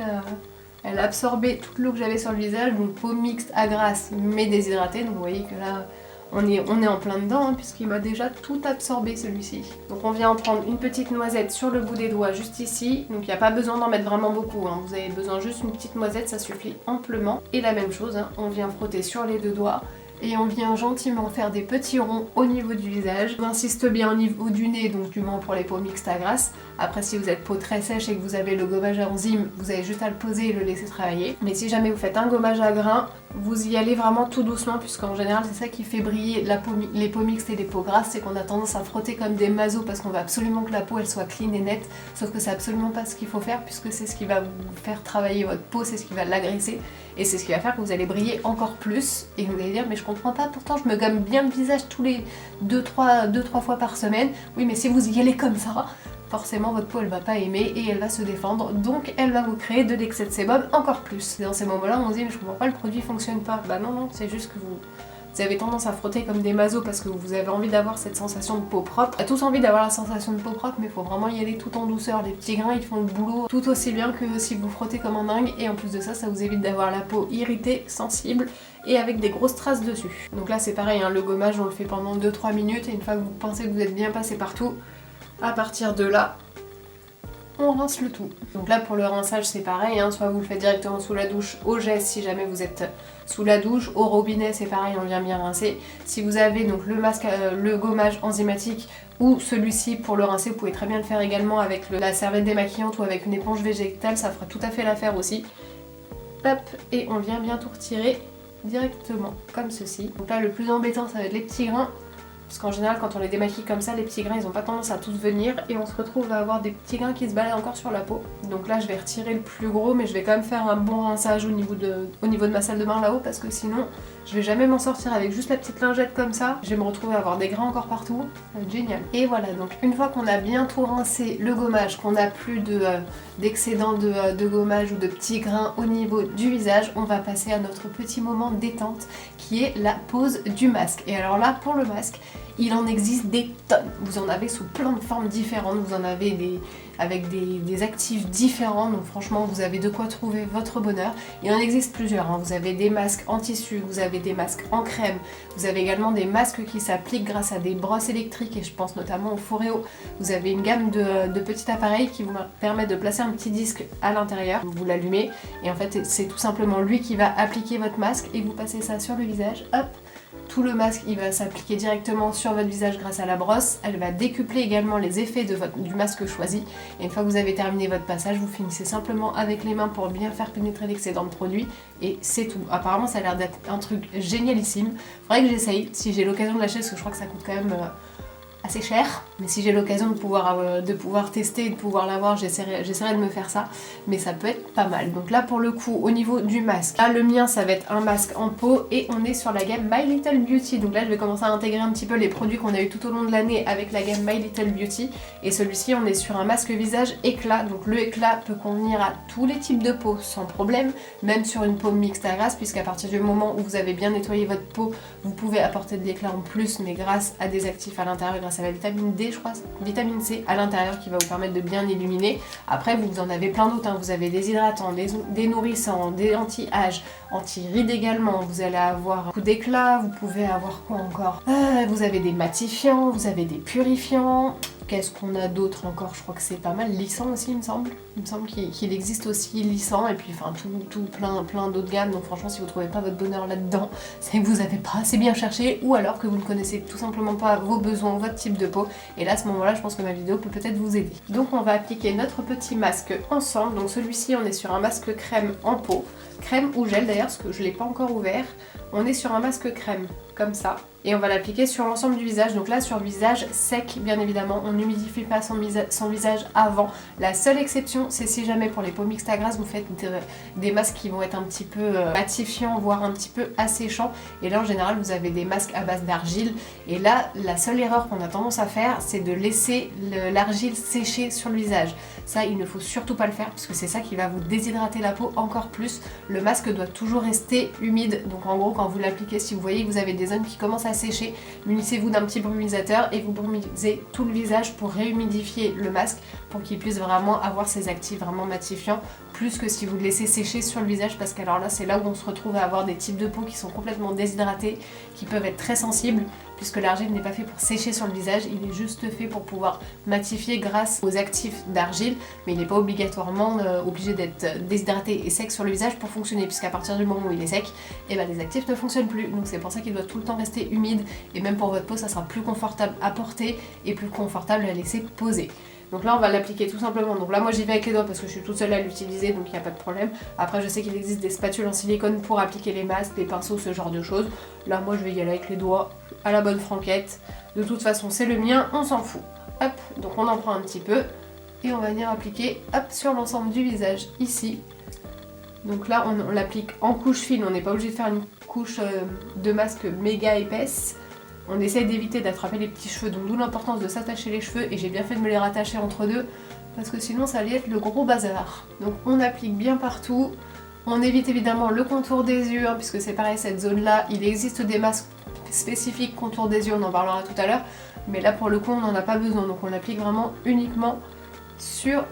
toute l'eau que j'avais sur le visage, donc peau mixte à grasse mais déshydratée, donc vous voyez que là on est en plein dedans hein, puisqu'il m'a déjà tout absorbé celui-ci. Donc on vient en prendre une petite noisette sur le bout des doigts juste ici, donc il n'y a pas besoin d'en mettre vraiment beaucoup, hein. Vous avez besoin juste d'une petite noisette, ça suffit amplement. Et la même chose, hein, on vient frotter sur les deux doigts et on vient gentiment faire des petits ronds au niveau du visage. On insiste bien au niveau du nez, donc du moins pour les peaux mixtes à grasse. Après si vous êtes peau très sèche et que vous avez le gommage à enzymes, vous avez juste à le poser et le laisser travailler. Mais si jamais vous faites un gommage à grains, vous y allez vraiment tout doucement puisqu'en général c'est ça qui fait briller les peaux mixtes et les peaux grasses, c'est qu'on a tendance à frotter comme des masos parce qu'on veut absolument que la peau elle soit clean et nette, sauf que c'est absolument pas ce qu'il faut faire puisque c'est ce qui va vous faire travailler votre peau, c'est ce qui va l'agresser et c'est ce qui va faire que vous allez briller encore plus et vous allez dire mais je comprends pas, pourtant je me gomme bien le visage tous les 2-3 fois par semaine. Oui mais si vous y allez comme ça, forcément votre peau elle va pas aimer et elle va se défendre, donc elle va vous créer de l'excès de sébum encore plus. Et dans ces moments là on se dit mais je comprends pas, le produit fonctionne pas. Bah non, c'est juste que vous avez tendance à frotter comme des masos parce que vous avez envie d'avoir cette sensation de peau propre. On a tous envie d'avoir la sensation de peau propre mais il faut vraiment y aller tout en douceur. Les petits grains ils font le boulot tout aussi bien que si vous frottez comme un dingue et en plus de ça, ça vous évite d'avoir la peau irritée, sensible et avec des grosses traces dessus. Donc là c'est pareil, hein, le gommage on le fait pendant 2-3 minutes et une fois que vous pensez que vous êtes bien passé partout, à partir de là, on rince le tout. Donc là pour le rinçage c'est pareil, hein, soit vous le faites directement sous la douche au geste si jamais vous êtes sous la douche, au robinet c'est pareil, on vient bien rincer. Si vous avez donc le masque, le gommage enzymatique ou celui-ci pour le rincer, vous pouvez très bien le faire également avec la serviette démaquillante ou avec une éponge végétale, ça fera tout à fait l'affaire aussi. Hop, et on vient bien tout retirer directement comme ceci. Donc là le plus embêtant ça va être les petits grains. Parce qu'en général quand on les démaquille comme ça, les petits grains ils ont pas tendance à tous venir et on se retrouve à avoir des petits grains qui se baladent encore sur la peau. Donc là je vais retirer le plus gros mais je vais quand même faire un bon rinçage au niveau de ma salle de bain là-haut parce que sinon je vais jamais m'en sortir avec juste la petite lingette comme ça. Je vais me retrouver à avoir des grains encore partout. Ça va être génial. Et voilà, donc une fois qu'on a bien tout rincé le gommage, qu'on n'a plus d'excédent de gommage ou de petits grains au niveau du visage, on va passer à notre petit moment détente qui est la pose du masque. Et alors là pour le masque, il en existe des tonnes. Vous en avez sous plein de formes différentes, vous en avez avec des actifs différents, donc franchement vous avez de quoi trouver votre bonheur. Il en existe plusieurs, hein. Vous avez des masques en tissu, vous avez des masques en crème, vous avez également des masques qui s'appliquent grâce à des brosses électriques et je pense notamment au Foreo. Vous avez une gamme de petits appareils qui vous permettent de placer un petit disque à l'intérieur, vous l'allumez et en fait c'est tout simplement lui qui va appliquer votre masque et vous passez ça sur le visage, hop. Tout le masque il va s'appliquer directement sur votre visage grâce à la brosse. Elle va décupler également les effets du masque choisi. Et une fois que vous avez terminé votre passage, vous finissez simplement avec les mains pour bien faire pénétrer l'excédent de produit. Et c'est tout. Apparemment ça a l'air d'être un truc génialissime. Faudrait que j'essaye si j'ai l'occasion de l'acheter parce que je crois que ça coûte quand même assez cher. Mais si j'ai l'occasion de pouvoir tester et de pouvoir l'avoir, j'essaierai de me faire ça. Mais ça peut être pas mal. Donc là pour le coup au niveau du masque, là le mien ça va être un masque en peau et on est sur la gamme My Little Beauty. Donc là je vais commencer à intégrer un petit peu les produits qu'on a eu tout au long de l'année avec la gamme My Little Beauty. Et celui-ci on est sur un masque visage éclat. Donc le éclat peut convenir à tous les types de peau sans problème. Même sur une peau mixte à grasse, puisqu'à partir du moment où vous avez bien nettoyé votre peau, vous pouvez apporter de l'éclat en plus, mais grâce à des actifs à l'intérieur, grâce à la vitamine D, je crois, vitamine C à l'intérieur qui va vous permettre de bien illuminer. Après vous en avez plein d'autres, hein. Vous avez des hydratants, des nourrissants, des anti-âge, anti-rides également, vous allez avoir un coup d'éclat, vous pouvez avoir quoi encore, vous avez des matifiants, vous avez des purifiants. Qu'est-ce qu'on a d'autre encore? Je crois que c'est pas mal. Lissant aussi, il me semble. Il me semble qu'il existe aussi lissant et puis enfin tout plein d'autres gammes. Donc franchement, si vous trouvez pas votre bonheur là-dedans, c'est que vous avez pas assez bien cherché ou alors que vous ne connaissez tout simplement pas vos besoins, votre type de peau. Et là, à ce moment-là, je pense que ma vidéo peut peut-être vous aider. Donc on va appliquer notre petit masque ensemble. Donc celui-ci, on est sur un masque crème en peau. Crème ou gel d'ailleurs, parce que je l'ai pas encore ouvert. On est sur un masque crème, comme ça. Et on va l'appliquer sur l'ensemble du visage. Donc là sur le visage sec bien évidemment, on n'humidifie pas son visage avant. La seule exception c'est si jamais pour les peaux mixtes à grasse vous faites des masques qui vont être un petit peu matifiants, voire un petit peu asséchants. Et là en général vous avez des masques à base d'argile. Et là la seule erreur qu'on a tendance à faire c'est de laisser l'argile sécher sur le visage. Ça il ne faut surtout pas le faire parce que c'est ça qui va vous déshydrater la peau encore plus. Le masque doit toujours rester humide. Donc en gros quand vous l'appliquez, si vous voyez que vous avez des zones qui commencent à sécher, munissez-vous d'un petit brumisateur et vous brumisez tout le visage pour réhumidifier le masque pour qu'il puisse vraiment avoir ses actifs vraiment matifiants, plus que si vous le laissez sécher sur le visage parce qu'alors là c'est là où on se retrouve à avoir des types de peau qui sont complètement déshydratés, qui peuvent être très sensibles puisque l'argile n'est pas fait pour sécher sur le visage, il est juste fait pour pouvoir matifier grâce aux actifs d'argile, mais il n'est pas obligatoirement obligé d'être déshydraté et sec sur le visage pour fonctionner, puisqu'à partir du moment où il est sec, et ben les actifs ne fonctionnent plus. Donc c'est pour ça qu'il doit tout le temps rester humide et même pour votre peau ça sera plus confortable à porter et plus confortable à laisser poser. Donc là on va l'appliquer tout simplement. Donc là moi j'y vais avec les doigts parce que je suis toute seule à l'utiliser donc il n'y a pas de problème. Après je sais qu'il existe des spatules en silicone pour appliquer les masques, des pinceaux, ce genre de choses. Là moi je vais y aller avec les doigts à la bonne franquette. De toute façon c'est le mien, on s'en fout. Hop, donc on en prend un petit peu et on va venir appliquer hop sur l'ensemble du visage ici. Donc là on l'applique en couche fine, on n'est pas obligé de faire une couche de masque méga épaisse. On essaye d'éviter d'attraper les petits cheveux, donc d'où l'importance de s'attacher les cheveux, et j'ai bien fait de me les rattacher entre deux, parce que sinon ça allait être le gros bazar. Donc on applique bien partout, on évite évidemment le contour des yeux, hein, puisque c'est pareil, cette zone-là, il existe des masques spécifiques contour des yeux, on en parlera tout à l'heure, mais là pour le coup on n'en a pas besoin, donc on l'applique vraiment uniquement sur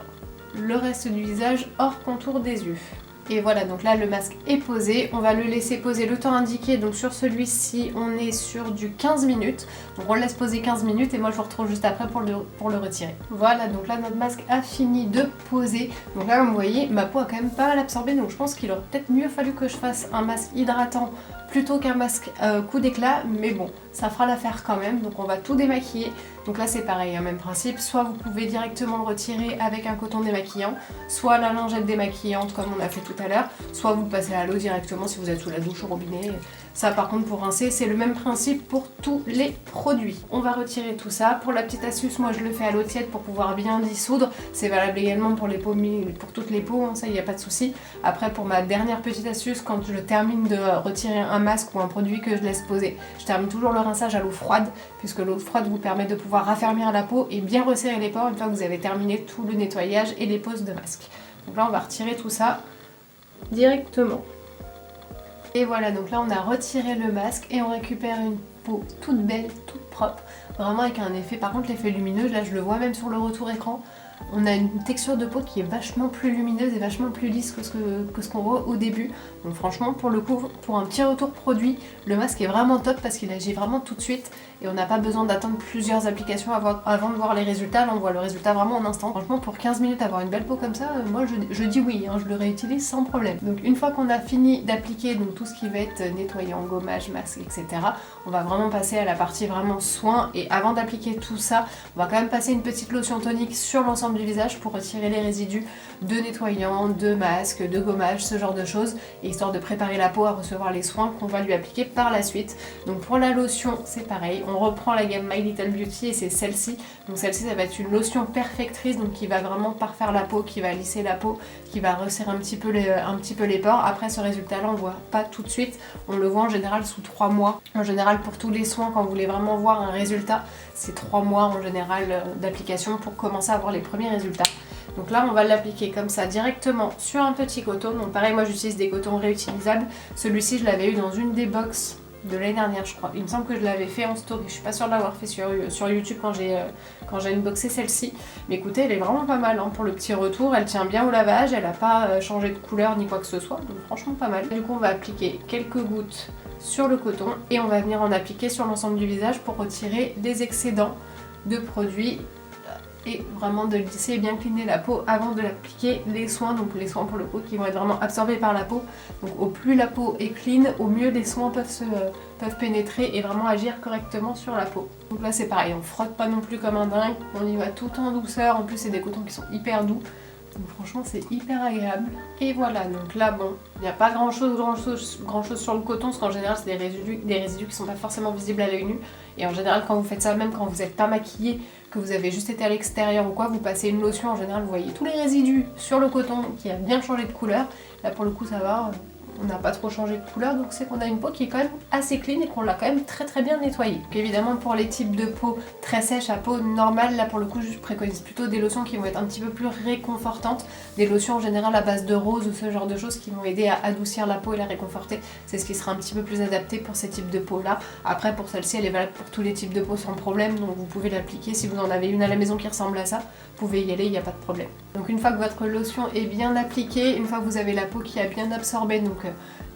le reste du visage, hors contour des yeux. Et voilà, donc là le masque est posé, on va le laisser poser le temps indiqué, donc sur celui-ci on est sur du 15 minutes, donc on le laisse poser 15 minutes et moi je vous retrouve juste après pour le retirer. Voilà, donc là notre masque a fini de poser, donc là comme vous voyez ma peau a quand même pas mal absorbé, donc je pense qu'il aurait peut-être mieux fallu que je fasse un masque hydratant plutôt qu'un masque coup d'éclat, mais bon, ça fera l'affaire quand même. Donc on va tout démaquiller. Donc là c'est pareil, même principe, soit vous pouvez directement le retirer avec un coton démaquillant, soit la lingette démaquillante comme on a fait tout à l'heure, soit vous le passez à l'eau directement si vous êtes sous la douche au robinet. Ça par contre pour rincer c'est le même principe pour tous les produits. On va retirer tout ça. Pour la petite astuce, moi je le fais à l'eau tiède pour pouvoir bien dissoudre. C'est valable également pour les peaux, pour toutes les peaux, hein, ça il n'y a pas de souci. Après pour ma dernière petite astuce, quand je termine de retirer un masque ou un produit que je laisse poser, je termine toujours le rinçage à l'eau froide, puisque l'eau froide vous permet de pouvoir raffermir la peau et bien resserrer les pores une fois que vous avez terminé tout le nettoyage et les poses de masque. Donc là on va retirer tout ça directement. Et voilà, donc là on a retiré le masque et on récupère une peau toute belle, toute propre, vraiment avec un effet, par contre l'effet lumineux, là je le vois même sur le retour écran, on a une texture de peau qui est vachement plus lumineuse et vachement plus lisse que ce qu'on voit au début. Donc franchement pour le coup, pour un petit retour produit, le masque est vraiment top parce qu'il agit vraiment tout de suite et on n'a pas besoin d'attendre plusieurs applications avant de voir les résultats. Là on voit le résultat vraiment en instant. Franchement pour 15 minutes avoir une belle peau comme ça, moi je dis oui, hein, je le réutilise sans problème. Donc une fois qu'on a fini d'appliquer donc tout ce qui va être nettoyant, gommage, masque, etc., on va vraiment passer à la partie vraiment soin. Et avant d'appliquer tout ça, on va quand même passer une petite lotion tonique sur l'ensemble du visage pour retirer les résidus de nettoyant, de masque, de gommage, ce genre de choses, histoire de préparer la peau à recevoir les soins qu'on va lui appliquer par la suite. Donc pour la lotion c'est pareil, on reprend la gamme My Little Beauty et c'est celle-ci. Donc celle-ci ça va être une lotion perfectrice, donc qui va vraiment parfaire la peau, qui va lisser la peau, qui va resserrer un petit peu les pores. Après ce résultat là on voit pas tout de suite, on le voit en général sous 3 mois. En général pour tous les soins, quand vous voulez vraiment voir un résultat, c'est 3 mois en général d'application pour commencer à avoir les premiers résultats. Donc là on va l'appliquer comme ça directement sur un petit coton. Donc pareil, moi j'utilise des cotons réutilisables. Celui-ci je l'avais eu dans une des box de l'année dernière je crois. Il me semble que je l'avais fait en story, je suis pas sûre de l'avoir fait sur YouTube quand j'ai unboxé celle-ci. Mais écoutez, elle est vraiment pas mal hein, pour le petit retour, elle tient bien au lavage, elle a pas changé de couleur ni quoi que ce soit, donc franchement pas mal. Du coup on va appliquer quelques gouttes sur le coton et on va venir en appliquer sur l'ensemble du visage pour retirer les excédents de produits et vraiment de lisser et bien cleaner la peau avant de l'appliquer les soins, donc les soins pour le coup qui vont être vraiment absorbés par la peau. Donc au plus la peau est clean, au mieux les soins peuvent pénétrer et vraiment agir correctement sur la peau. Donc là c'est pareil, on frotte pas non plus comme un dingue, on y va tout en douceur, en plus c'est des cotons qui sont hyper doux. Donc franchement c'est hyper agréable. Et voilà, donc là bon, il n'y a pas grand chose sur le coton, parce qu'en général c'est des résidus qui sont pas forcément visibles à l'œil nu. Et en général quand vous faites ça, même quand vous n'êtes pas maquillé, que vous avez juste été à l'extérieur ou quoi, vous passez une lotion, en général vous voyez tous les résidus sur le coton qui a bien changé de couleur. Là pour le coup ça va, on n'a pas trop changé de couleur, donc c'est qu'on a une peau qui est quand même assez clean et qu'on l'a quand même très bien nettoyée. Donc évidemment pour les types de peau très sèches à peau normale, là pour le coup je préconise plutôt des lotions qui vont être un petit peu plus réconfortantes, des lotions en général à base de rose ou ce genre de choses qui vont aider à adoucir la peau et la réconforter. C'est ce qui sera un petit peu plus adapté pour ces types de peau là. Après pour celle-ci elle est valable pour tous les types de peau sans problème, donc vous pouvez l'appliquer si vous en avez une à la maison qui ressemble à ça, vous pouvez y aller, il n'y a pas de problème. Donc une fois que votre lotion est bien appliquée, une fois que vous avez la peau qui a bien absorbé, donc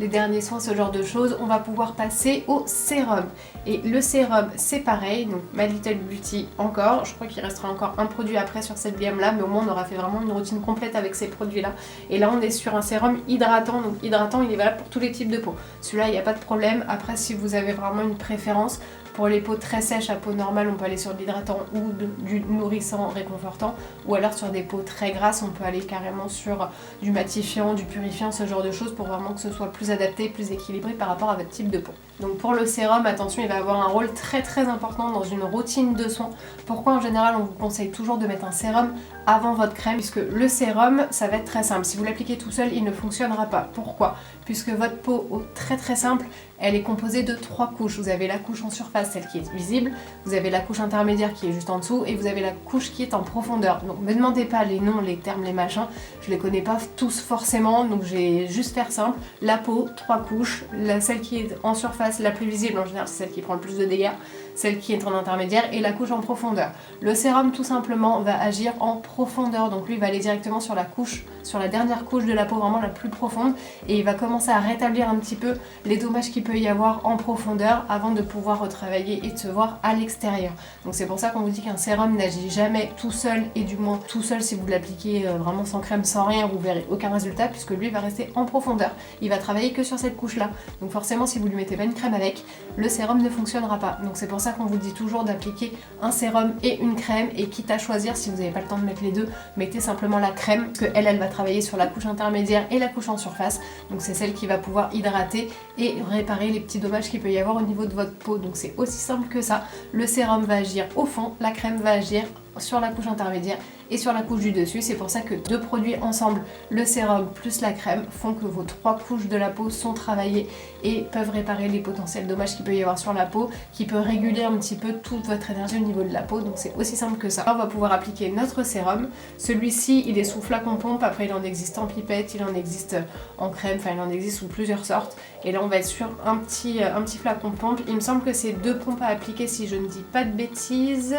les derniers soins, ce genre de choses, on va pouvoir passer au sérum. Et le sérum c'est pareil, donc My Little Beauty encore, je crois qu'il restera encore un produit après sur cette gamme là, mais au moins on aura fait vraiment une routine complète avec ces produits là. Et là on est sur un sérum hydratant, donc hydratant il est valable pour tous les types de peau. Celui-là il n'y a pas de problème. Après si vous avez vraiment une préférence, pour les peaux très sèches à peau normale, on peut aller sur de l'hydratant ou du nourrissant réconfortant, ou alors sur des peaux très grasses, on peut aller carrément sur du matifiant, du purifiant, ce genre de choses pour vraiment que ce soit plus adapté, plus équilibré par rapport à votre type de peau. Donc pour le sérum, attention, il va avoir un rôle très important dans une routine de soins. Pourquoi en général on vous conseille toujours de mettre un sérum avant votre crème? Puisque le sérum, ça va être très simple. Si vous l'appliquez tout seul, il ne fonctionnera pas. Pourquoi? Puisque votre peau, très simple, elle est composée de 3 couches. Vous avez la couche en surface, celle qui est visible, vous avez la couche intermédiaire qui est juste en dessous, et vous avez la couche qui est en profondeur. Donc ne me demandez pas les noms, les termes, les machins, je les connais pas tous forcément, donc je vais juste faire simple. La peau, 3 couches, celle qui est en surface, la plus visible en général, c'est celle qui prend le plus de dégâts, celle qui est en intermédiaire et la couche en profondeur. Le sérum tout simplement va agir en profondeur, donc lui il va aller directement sur la couche, sur la dernière couche de la peau, vraiment la plus profonde, et il va commencer à rétablir un petit peu les dommages qu'il peut y avoir en profondeur avant de pouvoir retravailler et de se voir à l'extérieur. Donc c'est pour ça qu'on vous dit qu'un sérum n'agit jamais tout seul, et du moins tout seul si vous l'appliquez vraiment sans crème, sans rien, vous verrez aucun résultat puisque lui va rester en profondeur. Il va travailler que sur cette couche là. Donc forcément si vous lui mettez pas une crème avec, le sérum ne fonctionnera pas. Donc c'est pour ça qu'on vous dit toujours d'appliquer un sérum et une crème, et quitte à choisir, si vous n'avez pas le temps de mettre les deux, mettez simplement la crème, parce que elle va travailler sur la couche intermédiaire et la couche en surface. Donc c'est celle qui va pouvoir hydrater et réparer les petits dommages qu'il peut y avoir au niveau de votre peau. Donc c'est aussi simple que ça. Le sérum va agir au fond, la crème va agir sur la couche intermédiaire et sur la couche du dessus. C'est pour ça que deux produits ensemble, le sérum plus la crème, font que vos trois couches de la peau sont travaillées et peuvent réparer les potentiels dommages qu'il peut y avoir sur la peau, qui peut réguler un petit peu toute votre énergie au niveau de la peau. Donc c'est aussi simple que ça. On va pouvoir appliquer notre sérum. Celui-ci il est sous flacon pompe, après il en existe en pipette, il en existe en crème, enfin il en existe sous plusieurs sortes, et là on va être sur un petit flacon pompe. Il me semble que c'est 2 pompes à appliquer si je ne dis pas de bêtises.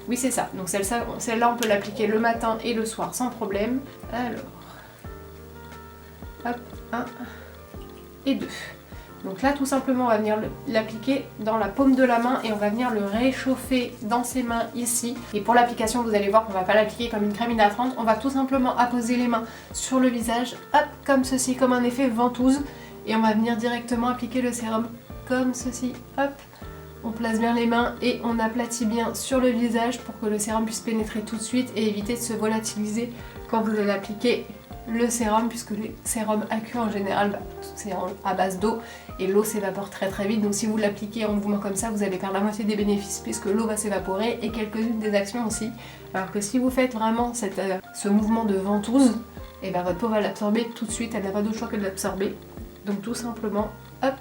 Oui c'est ça, donc celle-là on peut l'appliquer le matin et le soir sans problème. Alors, hop, 1 et 2. Donc là tout simplement on va venir l'appliquer dans la paume de la main et on va venir le réchauffer dans ses mains ici. Et pour l'application vous allez voir qu'on va pas l'appliquer comme une crème hydratante, on va tout simplement apposer les mains sur le visage, hop, comme ceci, comme un effet ventouse, et on va venir directement appliquer le sérum comme ceci, hop. On place bien les mains et on aplatit bien sur le visage pour que le sérum puisse pénétrer tout de suite et éviter de se volatiliser quand vous allez appliquer le sérum, puisque les sérums aqueux en général c'est à base d'eau et l'eau s'évapore très très vite. Donc si vous l'appliquez en mouvement comme ça, vous allez perdre la moitié des bénéfices puisque l'eau va s'évaporer et quelques-unes des actions aussi. Alors que si vous faites vraiment ce mouvement de ventouse, et ben votre peau va l'absorber tout de suite, elle n'a pas d'autre choix que de l'absorber. Donc tout simplement, hop,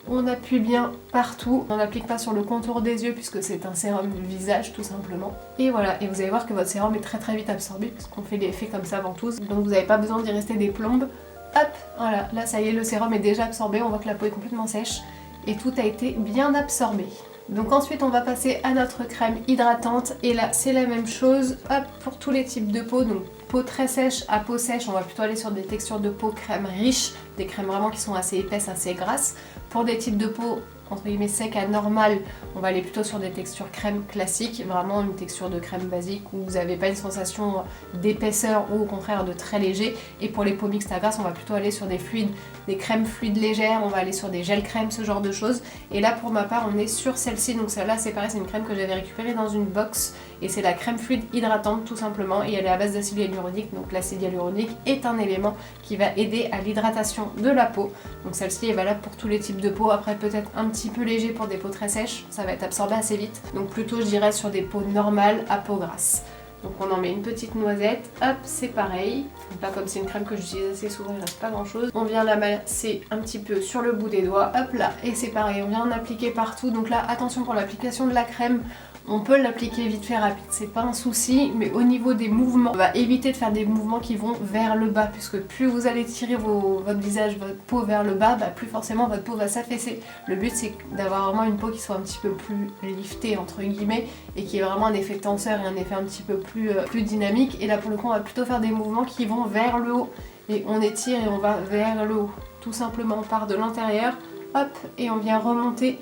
on appuie bien partout, on n'applique pas sur le contour des yeux puisque c'est un sérum du visage tout simplement. Et voilà, et vous allez voir que votre sérum est très très vite absorbé puisqu'on fait l'effet comme ça ventouse, donc vous n'avez pas besoin d'y rester des plombes. Hop, voilà, là ça y est, le sérum est déjà absorbé, on voit que la peau est complètement sèche et tout a été bien absorbé. Donc ensuite on va passer à notre crème hydratante, et là c'est la même chose, hop, pour tous les types de peau. Donc peau très sèche à peau sèche, on va plutôt aller sur des textures de peau crème riches, des crèmes vraiment qui sont assez épaisses, assez grasses. Pour des types de peau entre guillemets sec à normal, on va aller plutôt sur des textures crème classiques, vraiment une texture de crème basique où vous n'avez pas une sensation d'épaisseur ou au contraire de très léger. Et pour les peaux mixtes à grasse, on va plutôt aller sur des fluides, des crèmes fluides légères, on va aller sur des gels crèmes, ce genre de choses. Et là pour ma part on est sur celle-ci, donc celle-là c'est pareil, c'est une crème que j'avais récupérée dans une box et c'est la crème fluide hydratante tout simplement, et elle est à base d'acide hyaluronique. Donc l'acide hyaluronique est un élément qui va aider à l'hydratation de la peau. Donc celle-ci est valable pour tous les types de peau, après peut-être un petit peu léger pour des peaux très sèches, ça va être absorbé assez vite, donc plutôt je dirais sur des peaux normales à peau grasse. Donc on en met une petite noisette, hop, c'est pareil, pas comme c'est une crème que j'utilise assez souvent, il reste pas grand chose. On vient la masser un petit peu sur le bout des doigts, hop là, et c'est pareil, on vient en appliquer partout. Donc là attention, pour l'application de la crème, on peut l'appliquer vite fait rapide, c'est pas un souci, mais au niveau des mouvements, on va éviter de faire des mouvements qui vont vers le bas, puisque plus vous allez tirer votre visage, votre peau vers le bas, plus forcément votre peau va s'affaisser. Le but c'est d'avoir vraiment une peau qui soit un petit peu plus liftée entre guillemets, et qui ait vraiment un effet tenseur et un effet un petit peu plus dynamique. Et là pour le coup on va plutôt faire des mouvements qui vont vers le haut, et on étire et on va vers le haut, tout simplement on part de l'intérieur, hop, et on vient remonter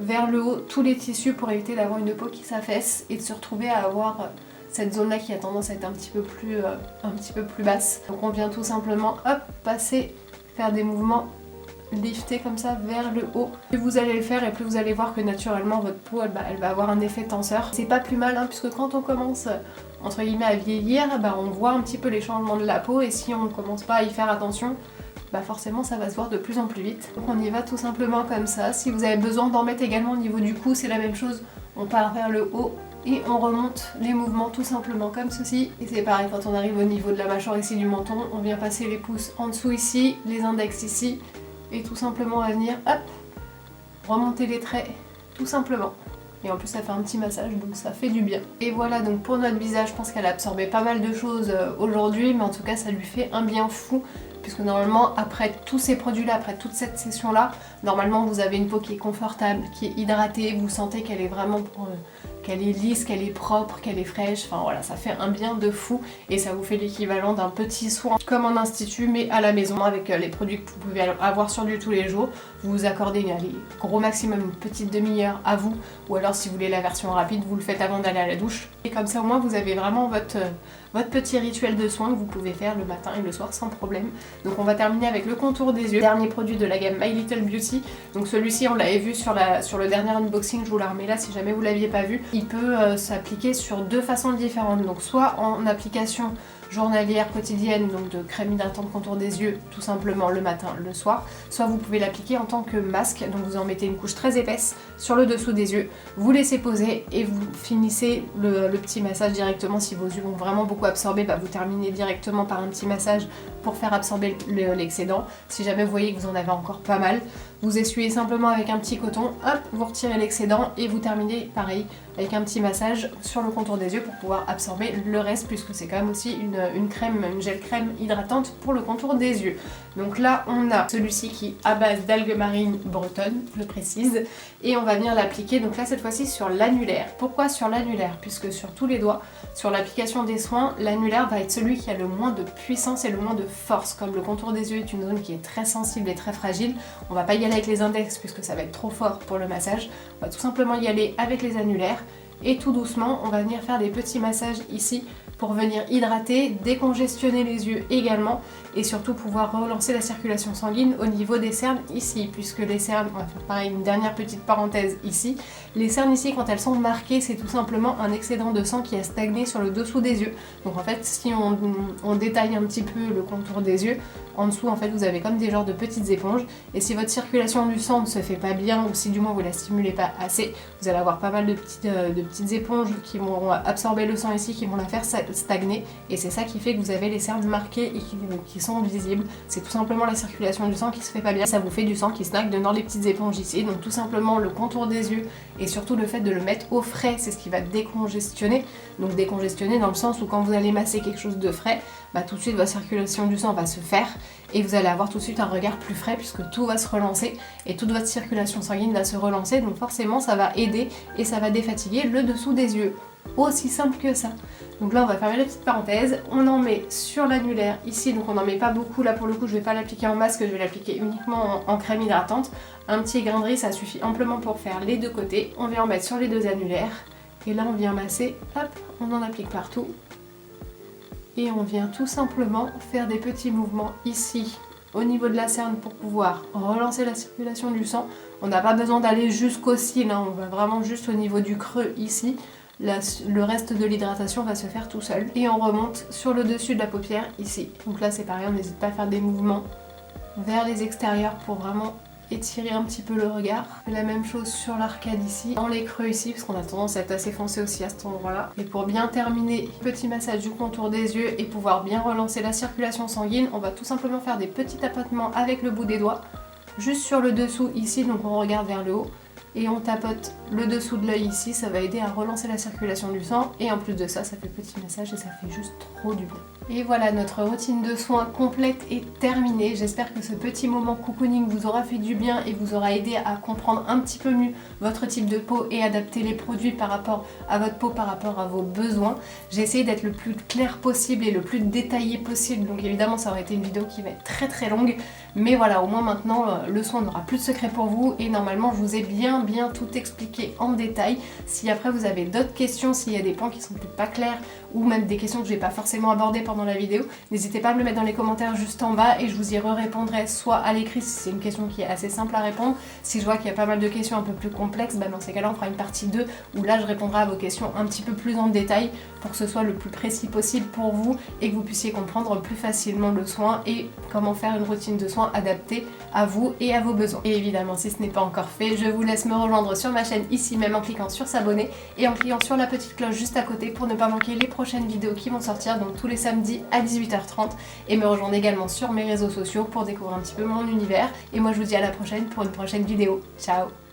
vers le haut tous les tissus pour éviter d'avoir une peau qui s'affaisse et de se retrouver à avoir cette zone là qui a tendance à être un petit peu plus basse. Donc on vient tout simplement, hop, passer, faire des mouvements liftés comme ça vers le haut. Plus vous allez le faire et plus vous allez voir que naturellement votre peau elle va avoir un effet tenseur. C'est pas plus mal hein, puisque quand on commence entre guillemets à vieillir, on voit un petit peu les changements de la peau, et si on ne commence pas à y faire attention, forcément ça va se voir de plus en plus vite. Donc on y va tout simplement comme ça. Si vous avez besoin d'en mettre également au niveau du cou, c'est la même chose, on part vers le haut et on remonte les mouvements tout simplement comme ceci. Et c'est pareil quand on arrive au niveau de la mâchoire ici du menton, on vient passer les pouces en dessous ici, les index ici, et tout simplement on va venir, hop, remonter les traits tout simplement. Et en plus ça fait un petit massage, donc ça fait du bien. Et voilà, donc pour notre visage, je pense qu'elle a absorbé pas mal de choses aujourd'hui, mais en tout cas ça lui fait un bien fou, puisque normalement après tous ces produits là, après toute cette session là, normalement vous avez une peau qui est confortable, qui est hydratée, vous sentez qu'elle est vraiment qu'elle est lisse, qu'elle est propre, qu'elle est fraîche, enfin voilà, ça fait un bien de fou et ça vous fait l'équivalent d'un petit soin comme en institut mais à la maison avec les produits que vous pouvez avoir sur du tous les jours. Vous vous accordez gros maximum une petite demi-heure à vous, ou alors si vous voulez la version rapide, vous le faites avant d'aller à la douche. Et comme ça au moins vous avez vraiment votre petit rituel de soin que vous pouvez faire le matin et le soir sans problème. Donc on va terminer avec le contour des yeux, dernier produit de la gamme My Little Beauty. Donc celui-ci on l'avait vu sur le dernier unboxing, je vous la remets là si jamais vous l'aviez pas vu. Il peut s'appliquer sur deux façons différentes, donc soit en application journalière quotidienne, donc de crème hydratante contour des yeux tout simplement le matin, le soir, soit vous pouvez l'appliquer en tant que masque, donc vous en mettez une couche très épaisse sur le dessous des yeux, vous laissez poser et vous finissez le petit massage directement. Si vos yeux vont vraiment beaucoup absorber, bah vous terminez directement par un petit massage pour faire absorber l'excédent. Si jamais vous voyez que vous en avez encore pas mal, vous essuyez simplement avec un petit coton, hop, vous retirez l'excédent et vous terminez pareil avec un petit massage sur le contour des yeux pour pouvoir absorber le reste, puisque c'est quand même aussi une gel crème hydratante pour le contour des yeux. Donc là on a celui-ci qui est à base d'algues marines bretonnes, je précise, et on va venir l'appliquer donc là cette fois-ci sur l'annulaire. Pourquoi sur l'annulaire? Puisque sur tous les doigts, sur l'application des soins, l'annulaire va être celui qui a le moins de puissance et le moins de force. Comme le contour des yeux est une zone qui est très sensible et très fragile, on va pas y aller avec les index puisque ça va être trop fort pour le massage. On va tout simplement y aller avec les annulaires et tout doucement on va venir faire des petits massages ici pour venir hydrater, décongestionner les yeux également et surtout pouvoir relancer la circulation sanguine au niveau des cernes ici, puisque les cernes, on va faire pareil, une dernière petite parenthèse ici, les cernes ici quand elles sont marquées c'est tout simplement un excédent de sang qui a stagné sur le dessous des yeux. Donc en fait si on détaille un petit peu le contour des yeux, en dessous en fait vous avez comme des genres de petites éponges et si votre circulation du sang ne se fait pas bien ou si du moins vous la stimulez pas assez, vous allez avoir pas mal de petites éponges qui vont absorber le sang ici, qui vont la faire stagner et c'est ça qui fait que vous avez les cernes marquées et qui sont visibles. C'est tout simplement la circulation du sang qui se fait pas bien, ça vous fait du sang qui stagne dans les petites éponges ici. Donc tout simplement le contour des yeux et surtout le fait de le mettre au frais, c'est ce qui va décongestionner. Donc décongestionner dans le sens où quand vous allez masser quelque chose de frais, bah tout de suite votre circulation du sang va se faire et vous allez avoir tout de suite un regard plus frais puisque tout va se relancer et toute votre circulation sanguine va se relancer, donc forcément ça va aider et ça va défatiguer le dessous des yeux. Aussi simple que ça. Donc là on va fermer la petite parenthèse, on en met sur l'annulaire ici, donc on n'en met pas beaucoup, là pour le coup je vais pas l'appliquer en masque, je vais l'appliquer uniquement en crème hydratante. Un petit grain de riz ça suffit amplement pour faire les deux côtés, on vient en mettre sur les deux annulaires et là on vient masser, hop, on en applique partout. Et on vient tout simplement faire des petits mouvements ici au niveau de la cerne pour pouvoir relancer la circulation du sang. On n'a pas besoin d'aller jusqu'aux cils, hein, on va vraiment juste au niveau du creux ici. Le reste de l'hydratation va se faire tout seul. Et on remonte sur le dessus de la paupière ici. Donc là c'est pareil, on n'hésite pas à faire des mouvements vers les extérieurs pour vraiment étirer un petit peu le regard. La même chose sur l'arcade ici, dans les creux ici, parce qu'on a tendance à être assez foncé aussi à cet endroit-là. Et pour bien terminer, petit massage du contour des yeux et pouvoir bien relancer la circulation sanguine, on va tout simplement faire des petits tapotements avec le bout des doigts, juste sur le dessous ici, donc on regarde vers le haut. Et on tapote le dessous de l'œil ici, ça va aider à relancer la circulation du sang et en plus de ça, ça fait petit massage et ça fait juste trop du bien. Et voilà, notre routine de soins complète est terminée. J'espère que ce petit moment cocooning vous aura fait du bien et vous aura aidé à comprendre un petit peu mieux votre type de peau et adapter les produits par rapport à votre peau, par rapport à vos besoins. J'ai essayé d'être le plus clair possible et le plus détaillé possible, donc évidemment ça aurait été une vidéo qui va être très longue, mais voilà, au moins maintenant le soin n'aura plus de secret pour vous et normalement je vous ai bien tout expliqué en détail. Si après vous avez d'autres questions, s'il y a des points qui sont peut-être pas clairs ou même des questions que je n'ai pas forcément abordées pendant la vidéo, n'hésitez pas à me le mettre dans les commentaires juste en bas et je vous y répondrai soit à l'écrit si c'est une question qui est assez simple à répondre. Si je vois qu'il y a pas mal de questions un peu plus complexes, bah dans ces cas-là on fera une partie 2 où là je répondrai à vos questions un petit peu plus en détail pour que ce soit le plus précis possible pour vous et que vous puissiez comprendre plus facilement le soin et comment faire une routine de soins adaptée à vous et à vos besoins. Et évidemment si ce n'est pas encore fait, je vous laisse me rejoindre sur ma chaîne ici même en cliquant sur s'abonner et en cliquant sur la petite cloche juste à côté pour ne pas manquer les prochaines vidéos qui vont sortir donc tous les samedis à 18h30 et me rejoindre également sur mes réseaux sociaux pour découvrir un petit peu mon univers et moi je vous dis à la prochaine pour une prochaine vidéo. Ciao!